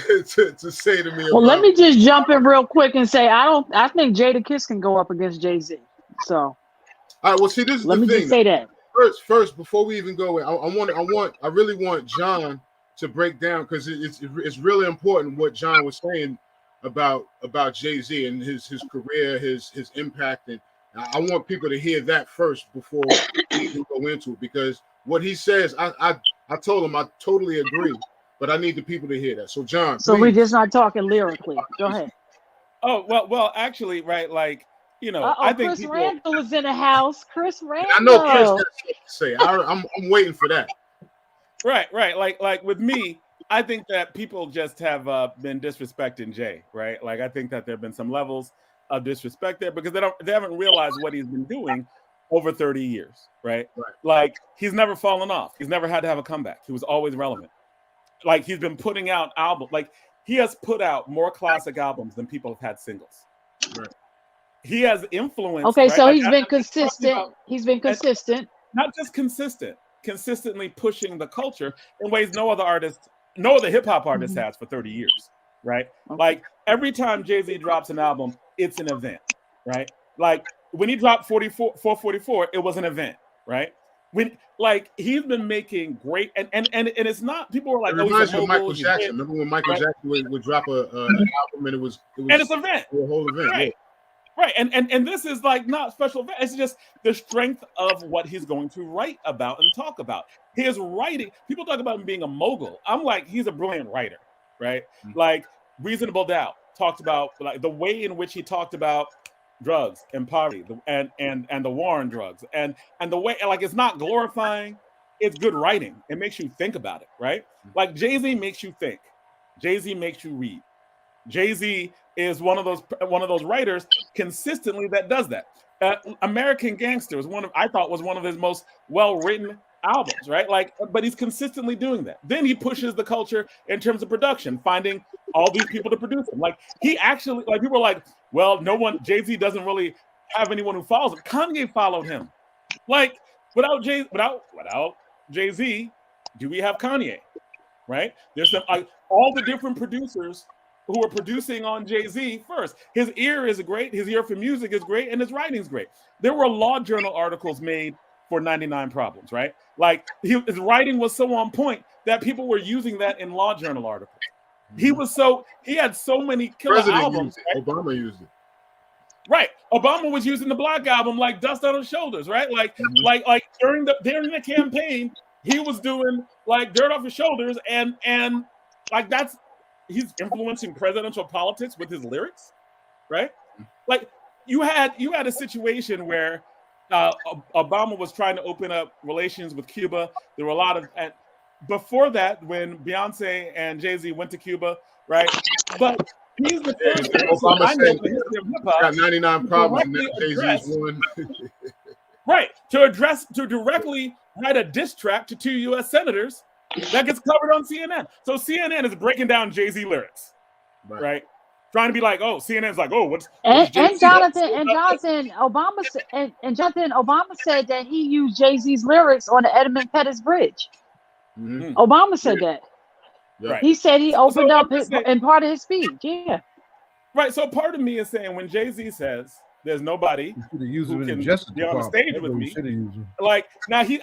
say to me. Well, let me just jump in real quick and say I think Jadakiss can go up against Jay-Z. So all right, well, see, this is let me just say that. First, before we even go in, I really want John to break down, because it's really important what John was saying about Jay-Z and his career, his impact, and I want people to hear that first before we can go into it, because what he says, I told him I totally agree, but I need the people to hear that. So John, so please. we're just not talking lyrically. Go ahead. Oh well, actually, right, like, I think Chris Randall is in the house. Chris Randall. I know Chris has something to say. I'm waiting for that. Right. Like with me, I think that people just have been disrespecting Jay, right? Like I think that there have been some levels of disrespect there because they haven't realized what he's been doing over 30 years, right? Like he's never fallen off. He's never had to have a comeback. He was always relevant. Like he's been putting out albums. Like he has put out more classic albums than people have had singles. Right. He has influenced. Okay, right? so Like, he's been I'm talking consistent. about- He's been consistent. not just consistently pushing the culture in ways no other hip hop artist has for 30 years, right? Okay. Like every time Jay-Z drops an album, it's an event, right? Like when he dropped 444, it was an event, right? When like he's been making great and it's not, people were like, It oh, reminds he's me a of mogul, Michael he's Jackson. dead. Remember when Michael Right. Jackson would drop an album and it was And it's an event. a whole event. Right. Right. And this is like not special event. It's just the strength of what he's going to write about and talk about. His writing, people talk about him being a mogul. I'm like, he's a brilliant writer, right? Like Reasonable Doubt talked about like the way in which he talked about drugs and poverty and the war on drugs and the way, like, it's not glorifying, it's good writing. It makes you think about it, right? Like Jay-Z makes you think. Jay-Z makes you read. Jay-Z is one of those writers consistently that does that. American Gangster was I thought was one of his most well-written albums, right? Like, but he's consistently doing that. Then he pushes the culture in terms of production, finding all these people to produce him. Like he actually, like people are like, well, Jay-Z doesn't really have anyone who follows him. Kanye followed him. Like without Jay-Z, do we have Kanye? Right? There's some like all the different producers who are producing on Jay-Z first. His ear is great. His ear for music is great, and his writing is great. There were law journal articles made for 99 Problems, right? Like his writing was so on point that people were using that in law journal articles. He had so many killer albums. Right? Obama used it. Right. Obama was using the Black Album like Dust on His Shoulders, right? Like during the campaign, he was doing like Dirt Off His Shoulders and like he's influencing presidential politics with his lyrics, right? Like you had a situation where Obama was trying to open up relations with Cuba. There were a lot of before that when Beyonce and Jay-Z went to Cuba, right? But he's the first Obama said hip-hop got 99 problems and Jay-Z's one. Right, to directly write a diss track to 2 U.S. senators that gets covered on CNN. So CNN is breaking down Jay-Z lyrics, right? Trying to be like, oh, CNN's like, oh, what's Jonathan Obama said that he used Jay-Z's lyrics on the Edmund Pettus Bridge. Obama said that. Right. He said he opened up in part of his speech. Yeah. Right. So part of me is saying when Jay-Z says there's nobody who can be on the stage with me, like now he's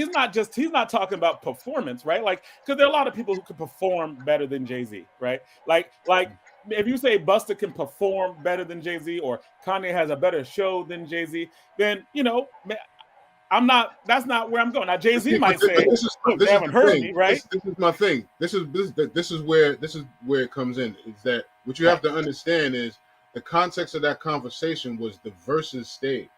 not talking about performance, right? Like because there are a lot of people who can perform better than Jay-Z, right? Like if you say Busta can perform better than Jay-Z or Kanye has a better show than Jay-Z, then that's not where I'm going. Now Jay-Z might say, they haven't heard me, right? This is my thing. This is where it comes in. Is that what you have to understand is the context of that conversation was the versus stage.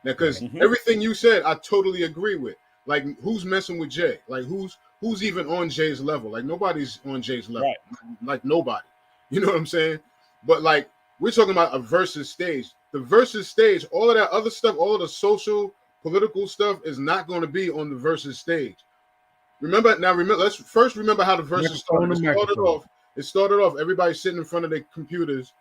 Now, because everything you said, I totally agree with. Like, who's messing with Jay? Like, who's even on Jay's level? Like, nobody's on Jay's level. Right. Like, nobody. You know what I'm saying? But like, we're talking about a versus stage. The versus stage, all of that other stuff, all of the social, political stuff is not going to be on the versus stage. Let's first remember how the versus started. It started off everybody sitting in front of their computers,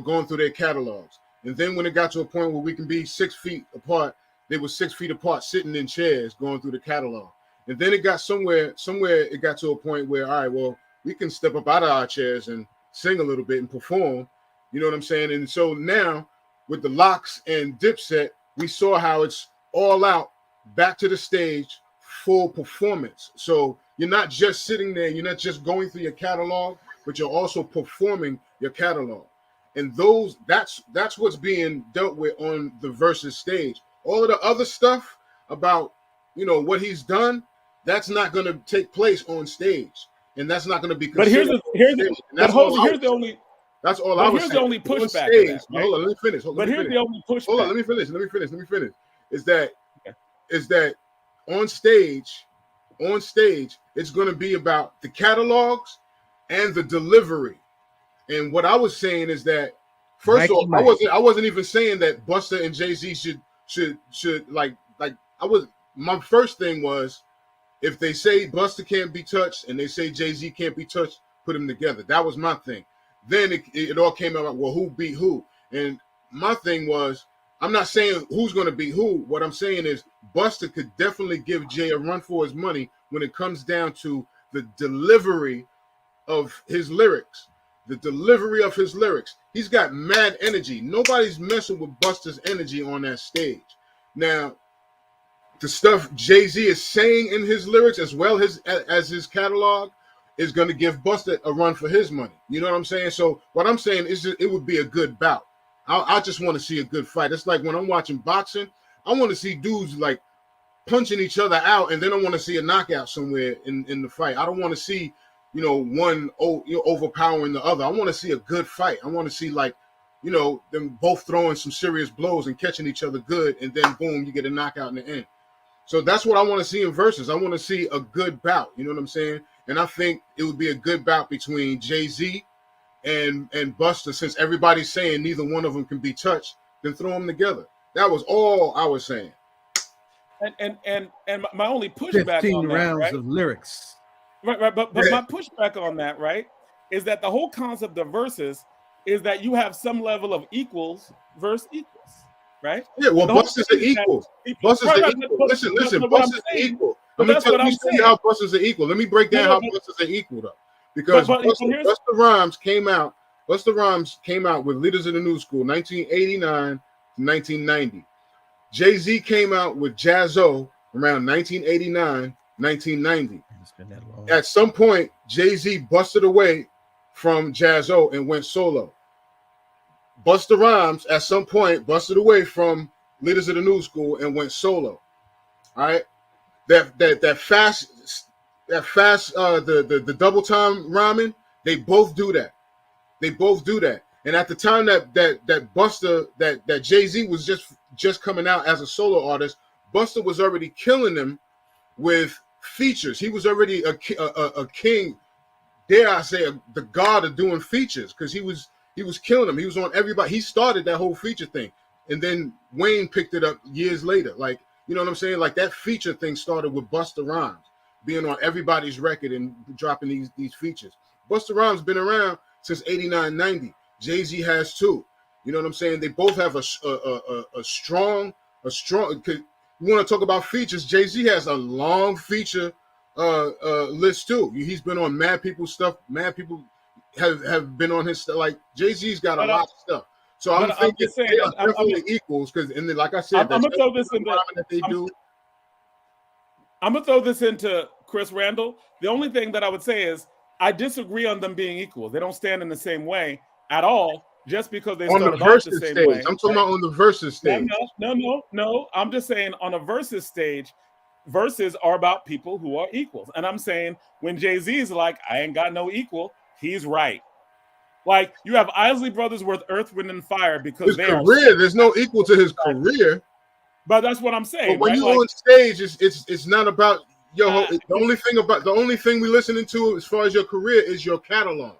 going through their catalogs. And then when it got to a point where we can be 6 feet apart, they were 6 feet apart sitting in chairs going through the catalog. And then it got somewhere it got to a point where, all right, well, we can step up out of our chairs and sing a little bit and perform. You know what I'm saying? And so now with the Locks and Dipset, we saw how it's all out, back to the stage, full performance. So you're not just sitting there, you're not just going through your catalog, but you're also performing your catalog. And that's what's being dealt with on the versus stage. All of the other stuff about, what he's done, that's not going to take place on stage. And that's not going to be considered. That's all I was saying. The only pushback. Right? Hold on, let me finish. The only pushback. Hold on, let me finish. Is that on stage, it's going to be about the catalogs and the delivery. And what I was saying is that, first off, I wasn't even saying that Busta and Jay-Z should my first thing was, if they say Busta can't be touched and they say Jay-Z can't be touched, put them together. That was my thing. Then it all came out, well, who beat who? And my thing was, I'm not saying who's going to beat who. What I'm saying is Busta could definitely give Jay a run for his money when it comes down to the delivery of his lyrics. The delivery of his lyrics. He's got mad energy. Nobody's messing with Busta's energy on that stage. Now, the stuff Jay-Z is saying in his lyrics as well as his catalog is going to give Busta a run for his money. You know what I'm saying? So what I'm saying is it would be a good bout. I just want to see a good fight. It's like when I'm watching boxing, I want to see dudes like punching each other out, and then I want to see a knockout somewhere in the fight. I don't want to see, one overpowering the other. I want to see a good fight. I want to see them both throwing some serious blows and catching each other good, and then boom, you get a knockout in the end. So that's what I want to see in verses. I want to see a good bout. You know what I'm saying? And I think it would be a good bout between Jay-Z and Busta, since everybody's saying neither one of them can be touched. Then throw them together. That was all I was saying. And my only pushback 15 on that, rounds right? of lyrics. Right. But my pushback on that, right, is that the whole concept of verses is that you have some level of equals versus equals, right? Yeah, well, Busta's an equal. Busta's an equal. Listen, Busta's an equal. Let me tell you how Busta's an equal. Let me break down how Busta's an equal, though. Because Busta Rhymes came out. Busta Rhymes came out with Leaders of the New School, 1989 to 1990. Jay-Z came out with Jazzo around 1989, 1990. At some point, Jay-Z busted away from Jazzo and went solo. Busta Rhymes at some point busted away from Leaders of the New School and went solo. All right, that fast the double time rhyming, they both do that. And at the time that Busta that Jay-Z was just coming out as a solo artist, Busta was already killing them with features. He was already a king, dare I say, the god of doing features, because he was killing them. He was on everybody. He started that whole feature thing, and then Wayne picked it up years later. Like, you know what I'm saying? Like, that feature thing started with Busta Rhymes being on everybody's record and dropping these features. Busta Rhymes been around since 89, 90. Jay-Z has too. You know what I'm saying? They both have a strong. You want to talk about features? Jay-Z has a long feature list too. He's been on mad people's stuff. Mad people have been on his stuff. Like, Jay-Z's got a lot of stuff. So I'm thinking they are definitely equals, because, and then, like I said, I'm gonna throw this I'm gonna throw this into Chris Randall. The only thing that I would say is I disagree on them being equal. They don't stand in the same way at all, just because they started off the same way. I'm talking about on the versus stage. No. I'm just saying on a versus stage, verses are about people who are equals. And I'm saying when Jay-Z is like, I ain't got no equal, he's right. Like, you have Isley Brothers with Earth, Wind, and Fire because his career, there's no equal to his career. But that's what I'm saying. But when you're on stage, it's not about the only thing we listening to as far as your career is your catalog.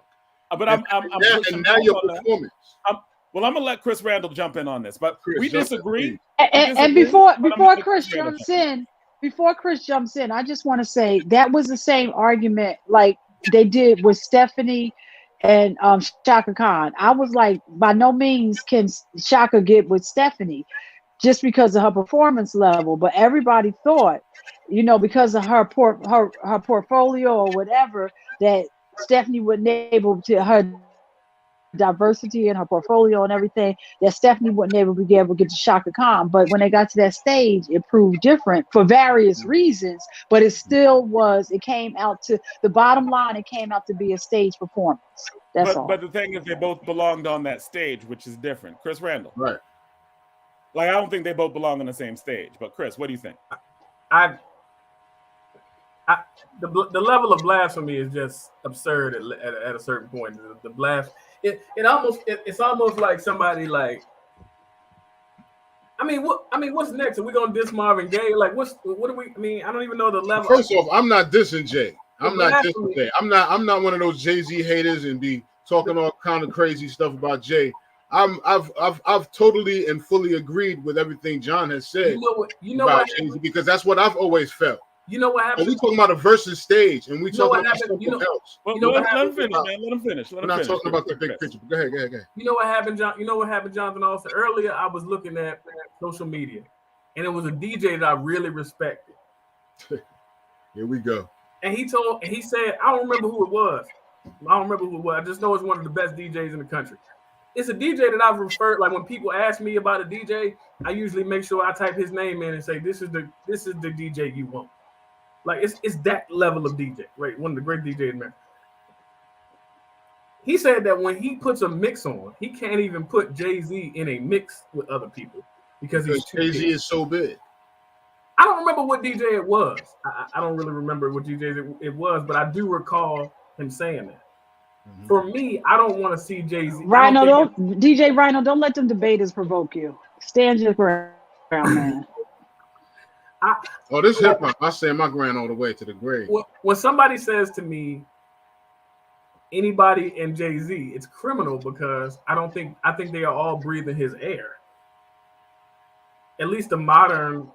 But I'm now your performance. Well, I'm gonna let Chris Randall jump in on this, but we disagree. And before Chris jumps in, I just want to say that was the same argument like they did with Stephanie and Shaka Khan. I was like, by no means can Shaka get with Stephanie, just because of her performance level. But everybody thought, because of her portfolio or whatever, that Stephanie wouldn't able to her diversity in her portfolio and everything, that Stephanie wouldn't be able to get to Shaka Khan. But when they got to that stage, it proved different for various reasons. But it still was. It came out to the bottom line. It came out to be a stage performance. That's all. But the thing is, they both belonged on that stage, which is different. Chris Randall, right? Like, I don't think they both belong on the same stage. But Chris, what do you think? The level of blasphemy is just absurd at a certain point. It's almost like somebody like. What's next? Are we gonna diss Marvin Gaye? Like, what do we? I mean, I don't even know the level. First off, I'm not dissing Jay. I'm not one of those Jay-Z haters and be talking all kind of crazy stuff about Jay. I've totally and fully agreed with everything John has said. You know about what? Jay-Z, because that's what I've always felt. You know what Oh, happened? we talking about a versus stage, and we You know talking what about happened? something else. Well, You know what let him happened? finish, man. Let him finish. Let We're him not finish. talking about the Chris. big picture. But go ahead. You know what happened, John? You know what happened, Jonathan Austin? Earlier, I was looking at social media, and it was a DJ that I really respected. Here we go. And he said, I don't remember who it was. I just know it's one of the best DJs in the country. It's a DJ that I've referred. Like when people ask me about a DJ, I usually make sure I type his name in and say, "This is the DJ you want." Like it's that level of DJ, right? One of the great DJs in America. He said that when he puts a mix on, he can't even put Jay-Z in a mix with other people because he's too Jay-Z big. is so big. I don't remember what DJ it was. I don't really remember what DJ it was, but I do recall him saying that. Mm-hmm. For me, I don't want to see Jay-Z. Rhino, DJ Rhino, don't let them debaters provoke you. Stand your ground, man. This hip hop. I stand my ground all the way to the grave. When somebody says to me, anybody in Jay-Z, it's criminal because I think they are all breathing his air. At least the modern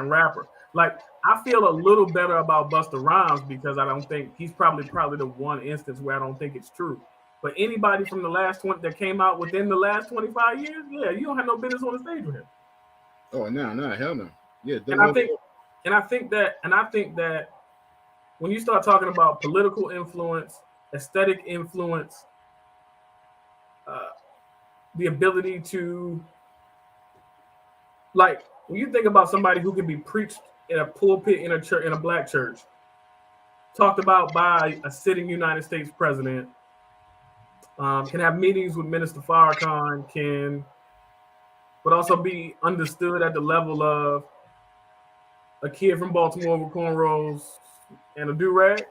rapper. Like I feel a little better about Busta Rhymes because I don't think he's probably the one instance where I don't think it's true. But anybody from the last one that came out within the last 25 years, yeah, you don't have no business on the stage with him. Oh no, hell no. Yeah, and I think that when you start talking about political influence, aesthetic influence, the ability to, like, when you think about somebody who can be preached in a pulpit in a church, in a black church, talked about by a sitting United States president, can have meetings with Minister Farrakhan, but also be understood at the level of a kid from Baltimore with cornrows and a do-rag.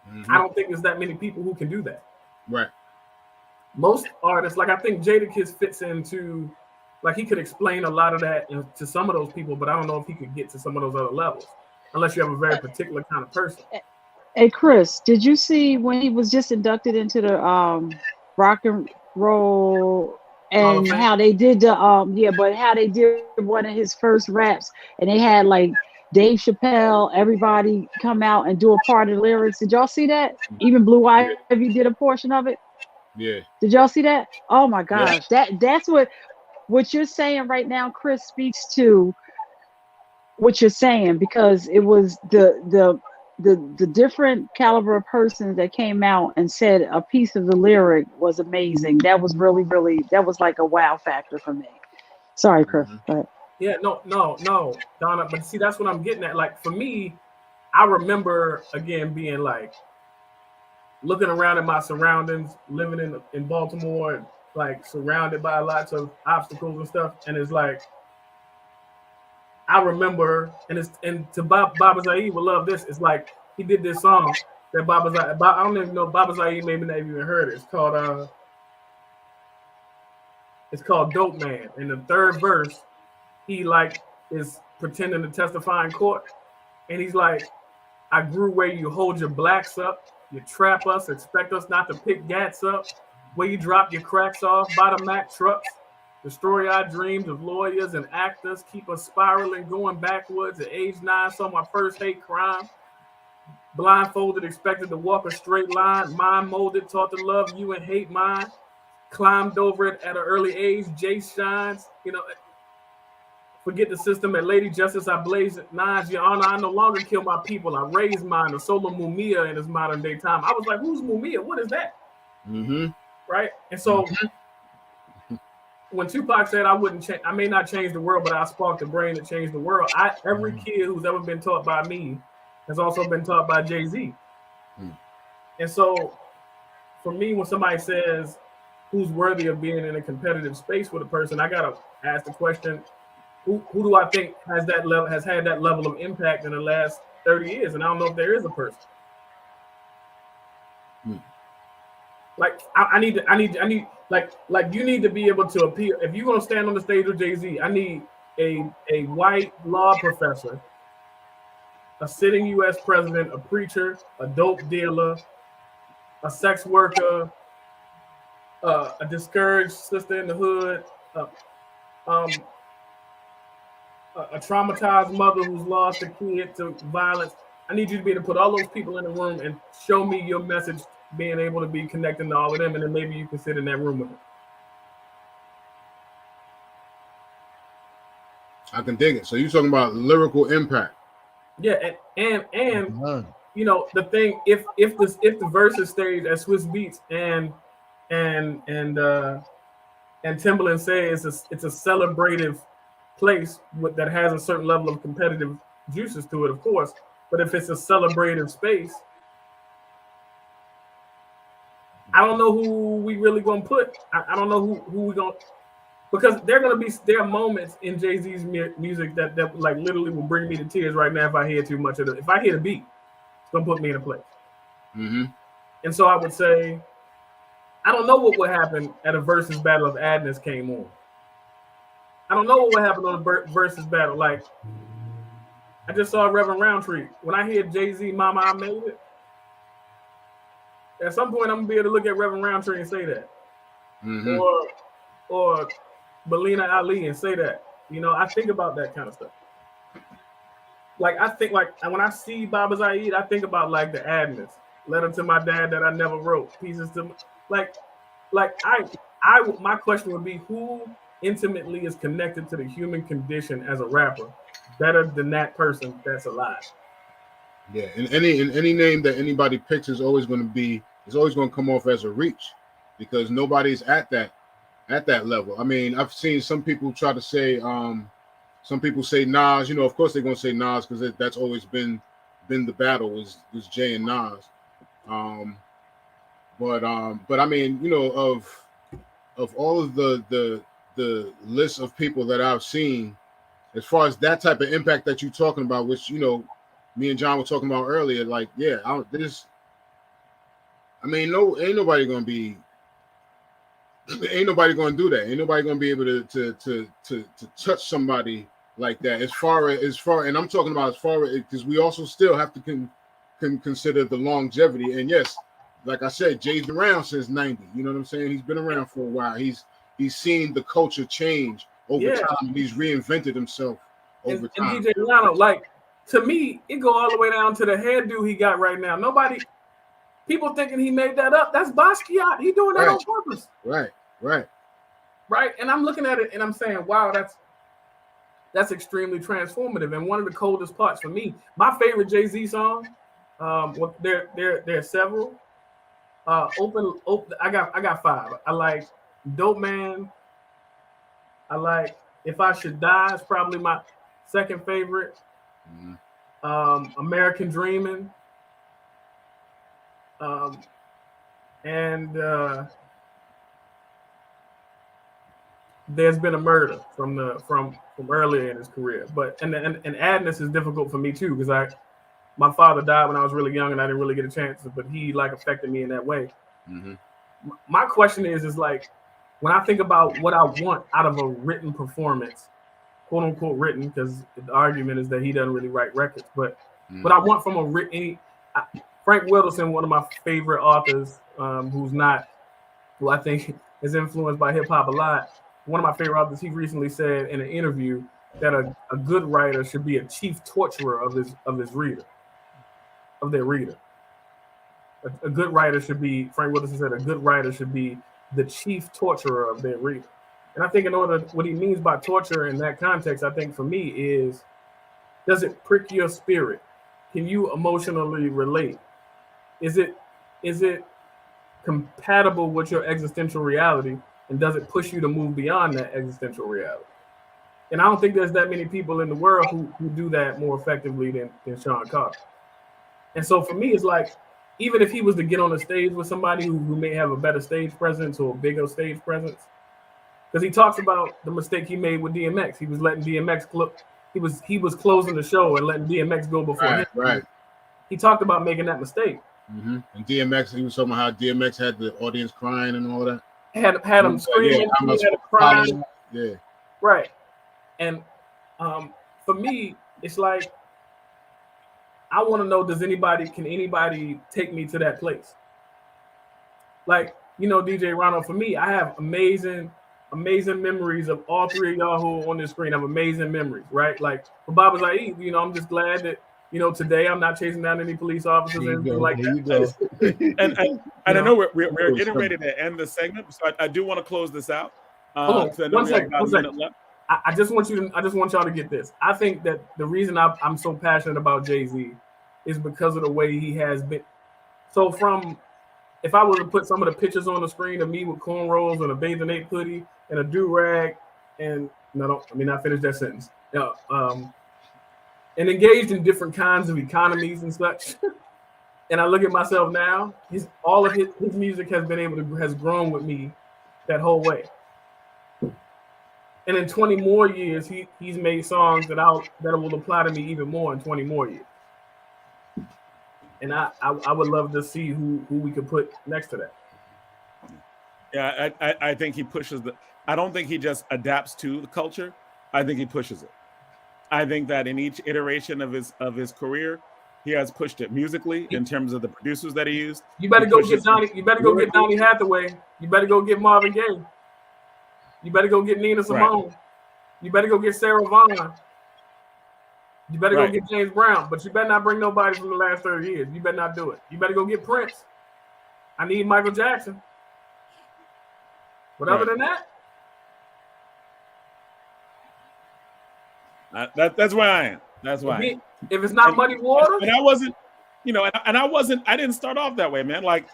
Mm-hmm. I don't think there's that many people who can do that. Right. Most artists, like I think Jadakiss fits into, like he could explain a lot of that to some of those people, but I don't know if he could get to some of those other levels unless you have a very particular kind of person. Hey Chris, did you see when he was just inducted into the rock and roll and how they did the how they did one of his first raps and they had like Dave Chappelle, everybody come out and do a part of the lyrics. Did y'all see that? Even Blue Ivy did a portion of it. Yeah. Did y'all see that? Oh my gosh, that's what you're saying right now, Chris, speaks to what you're saying because it was the different caliber of persons that came out and said a piece of the lyric was amazing. That was really, that was like a wow factor for me. Sorry, Chris. But yeah, no, Donna. But see, that's what I'm getting at. Like for me, I remember again being like looking around at my surroundings, living in Baltimore, like surrounded by lots of obstacles and stuff. And it's like I remember, and to Baba Zaid will love this. It's like he did this song that Baba Zaid. I don't even know Baba Zaid maybe not even heard it. It's called Dope Man. In the third verse, he like is pretending to testify in court, and he's like, "I grew where you hold your blacks up, you trap us, expect us not to pick gats up, where you drop your cracks off by the Mack trucks." Destroy our dreams of lawyers and actors, keep us spiraling, going backwards. At age 9, saw my first hate crime. Blindfolded, expected to walk a straight line. Mind molded, taught to love you and hate mine. Climbed over it at an early age. Jace shines. Forget the system. At Lady Justice, I blaze nines. Your Honor, I no longer kill my people. I raise mine. The soul of Mumia in his modern day time. I was like, who's Mumia? What is that? Mm-hmm. Right? And so when Tupac said I may not change the world, but I sparked the brain that changed the world. Every kid who's ever been taught by me has also been taught by Jay-Z. And so for me, when somebody says who's worthy of being in a competitive space with a person, I gotta ask the question, who do I think has had that level of impact in the last 30 years? And I don't know if there is a person. Like I need like you need to be able to appeal. If you're gonna stand on the stage with Jay-Z, I need a white law professor, a sitting U.S. president, a preacher, a dope dealer, a sex worker, a discouraged sister in the hood, a traumatized mother who's lost a kid to violence. I need you to be able to put all those people in the room and show me your message, being able to be connecting to all of them, and then maybe you can sit in that room with them. I can dig it. So you're talking about lyrical impact. Yeah, and you know the thing, if the verses stayed at Swiss Beats and Timbaland says it's a celebrative place that has a certain level of competitive juices to it, of course. But if it's a celebrative space, I don't know who we really gonna put. I don't know who we gonna, because there are moments in Jay-Z's music that like literally will bring me to tears right now if I hear too much of it. If I hear the beat, it's gonna put me in a place. Mm-hmm. And so I would say, I don't know what would happen at a versus battle if Adness came on. I don't know what would happen on a versus battle. Like, I just saw Reverend Roundtree. When I hear Jay-Z, Mama, I Made It, at some point I'm gonna be able to look at Reverend Roundtree and say that. Mm-hmm. Or Belina Ali and say that. You know, I think about that kind of stuff. Like, I think, like, when I see Baba Zaid, I think about like the Adness, Letter to My Dad That I Never Wrote, Pieces to, like my question would be, who intimately is connected to the human condition as a rapper better than that person that's alive? Yeah, in any name that anybody picks is always going to come off as a reach, because nobody's at that level. I mean, I've seen some people try to say, some people say Nas. You know, of course they're going to say Nas because that's always been the battle was Jay and Nas. But I mean, you know, of all of the list of people that I've seen, as far as that type of impact that you're talking about, which, you know, me and John were talking about earlier, like, yeah, ain't nobody gonna do that. Ain't nobody gonna be able to touch somebody like that. As far, and I'm talking about as far as, because we also still have to consider the longevity. And yes, like I said, Jay's been around since '90. You know what I'm saying? He's been around for a while. He's seen the culture change over time. And he's reinvented himself over time. And DJ Rhino, like, to me, it go all the way down to the hairdo he got right now. People thinking he made that up. That's Basquiat. He doing that on purpose. Right. And I'm looking at it and I'm saying, wow, that's extremely transformative. And one of the coldest parts for me, my favorite Jay-Z song, there are several. Open. I got 5. I like Dope Man. I like If I Should Die. It's probably my second favorite. American Dreamin'. And There's Been a Murder from earlier in his career. But and Adness is difficult for me too, because my father died when I was really young and I didn't really get a chance, but he like affected me in that way. Mm-hmm. My question is like, when I think about what I want out of a written performance, quote unquote written, because the argument is that he doesn't really write records, but what I want from a written, Frank Whittleson, one of my favorite authors, who I think is influenced by hip hop a lot. One of my favorite authors, he recently said in an interview that a good writer should be a chief torturer of their reader. A good writer should be, Frank Whittleson said, a good writer should be the chief torturer of their reader. And I think what he means by torture in that context, I think for me is, does it prick your spirit? Can you emotionally relate? Is it compatible with your existential reality? And does it push you to move beyond that existential reality? And I don't think there's that many people in the world who do that more effectively than Sean Carter. And so for me, it's like, even if he was to get on the stage with somebody who may have a better stage presence or a bigger stage presence, because he talks about the mistake he made with DMX. He was letting DMX he was closing the show and letting DMX go before him. Right. He talked about making that mistake. Mm-hmm. And DMX, he was talking about how DMX had the audience crying and all that. Had him screaming, had him crying. Yeah. Right. And for me, it's like, I want to know, can anybody take me to that place? Like, you know, DJ Rhino, for me, I have amazing amazing memories of all three of y'all who are on the screen. Have amazing memories, right? Like for Baba Zaid, you know, I'm just glad that, you know, today I'm not chasing down any police officers or anything like that. And I know we're getting ready to end the segment, so I do want to close this out. Hold on, I know we have about a minute left. I just want y'all to get this. I think that the reason I'm so passionate about Jay-Z is because of the way he has been. So if I were to put some of the pictures on the screen of me with cornrows and a bathing ape hoodie and a do-rag and not finish that sentence. And engaged in different kinds of economies and such. And I look at myself now, all of his music has grown with me that whole way. And in 20 more years, he's made songs that will apply to me even more in 20 more years. And I would love to see who we could put next to that. Yeah, I think he pushes I don't think he just adapts to the culture. I think he pushes it. I think that in each iteration of his career, he has pushed it musically in terms of the producers that he used. You better go get Donny. You better go get Donny Hathaway. You better go get Marvin Gaye. You better go get Nina Simone. Right. You better go get Sarah Vaughan. You better go get James Brown. But you better not bring nobody from the last 30 years. You better not do it. You better go get Prince. I need Michael Jackson. But other than that, that's where I am. That's why. If it's not Muddy Waters, and I wasn't, I didn't start off that way, man. Like,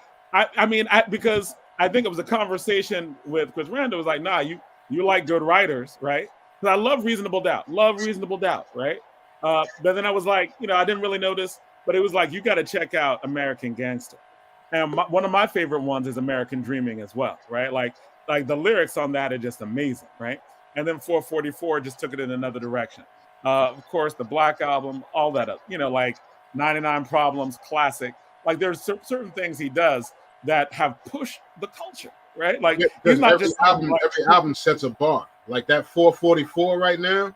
because I think it was a conversation with Chris Randall. It was like, nah, you like good writers, right? Because I love Reasonable Doubt, right? But then I was like, I didn't really notice, but it was like, you got to check out American Gangster. And one of my favorite ones is American Dreaming as well, right? Like the lyrics on that are just amazing, right? And then 444 just took it in another direction. Of course, the Black Album, all that, like 99 Problems, classic. Like there's certain things he does that have pushed the culture, right? Like he's not every album sets a bar. Like that 444 right now,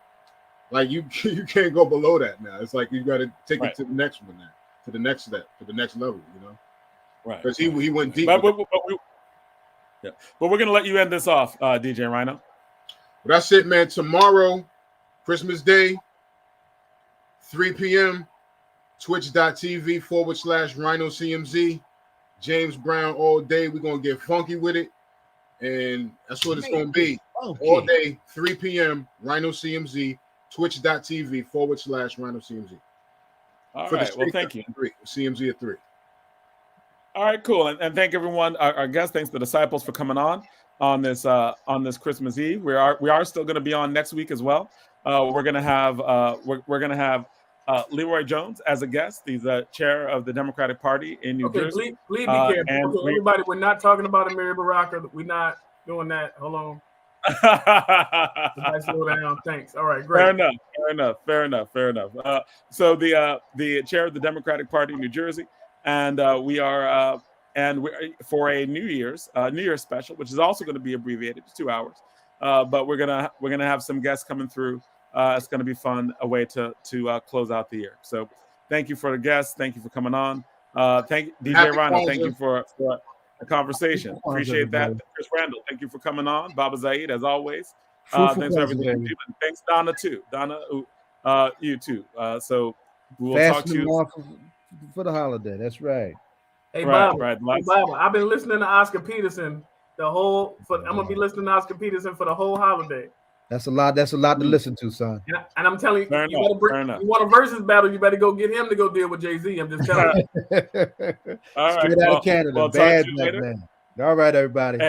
like you can't go below that now. It's like you got to take it to the next one now, to the next step, to the next level, Right. Because he went deep. But we're gonna let you end this off, DJ Rhino. Well, that's it, man. Tomorrow, Christmas Day, 3 p.m. Twitch.tv/Rhino CMZ. James Brown all day. We're gonna get funky with it, and that's what it's gonna be. All day, 3 p.m. Rhino CMZ. Twitch.tv/Rhino CMZ. All right. Well, thank you. CMZ at 3. All right, cool, and thank everyone. Our guests, thanks to Disciples for coming on this Christmas Eve. We are still going to be on next week as well. We're going to have Leroy Jones as a guest. He's the chair of the Democratic Party in New Jersey. Please be careful. Everybody, we're not talking about Amiri Baraka. We're not doing that. Hold on. Slow down. Thanks. All right, great. Fair enough. So the chair of the Democratic Party in New Jersey, and we are for a New Year's special, which is also going to be abbreviated to 2 hours. But we're gonna have some guests coming through. It's going to be fun, a way to close out the year. So thank you for the guests. Thank you for coming on. Thank DJ Rhino. Thank you for the conversation. Appreciate that. Chris Randall, thank you for coming on. Baba Zaid, as always. Thanks for everything you do. And thanks, Donna, too. Donna, you too. So we'll talk to you for the holiday. That's right. Hey, Baba. I've been listening to Oscar Peterson I'm gonna be listening to Oscar Peterson for the whole holiday. That's a lot to listen to, son. And I'm telling you, you want a versus battle, you better go get him to go deal with Jay-Z. I'm just telling you. Straight out of Canada. Bad man. All right, everybody.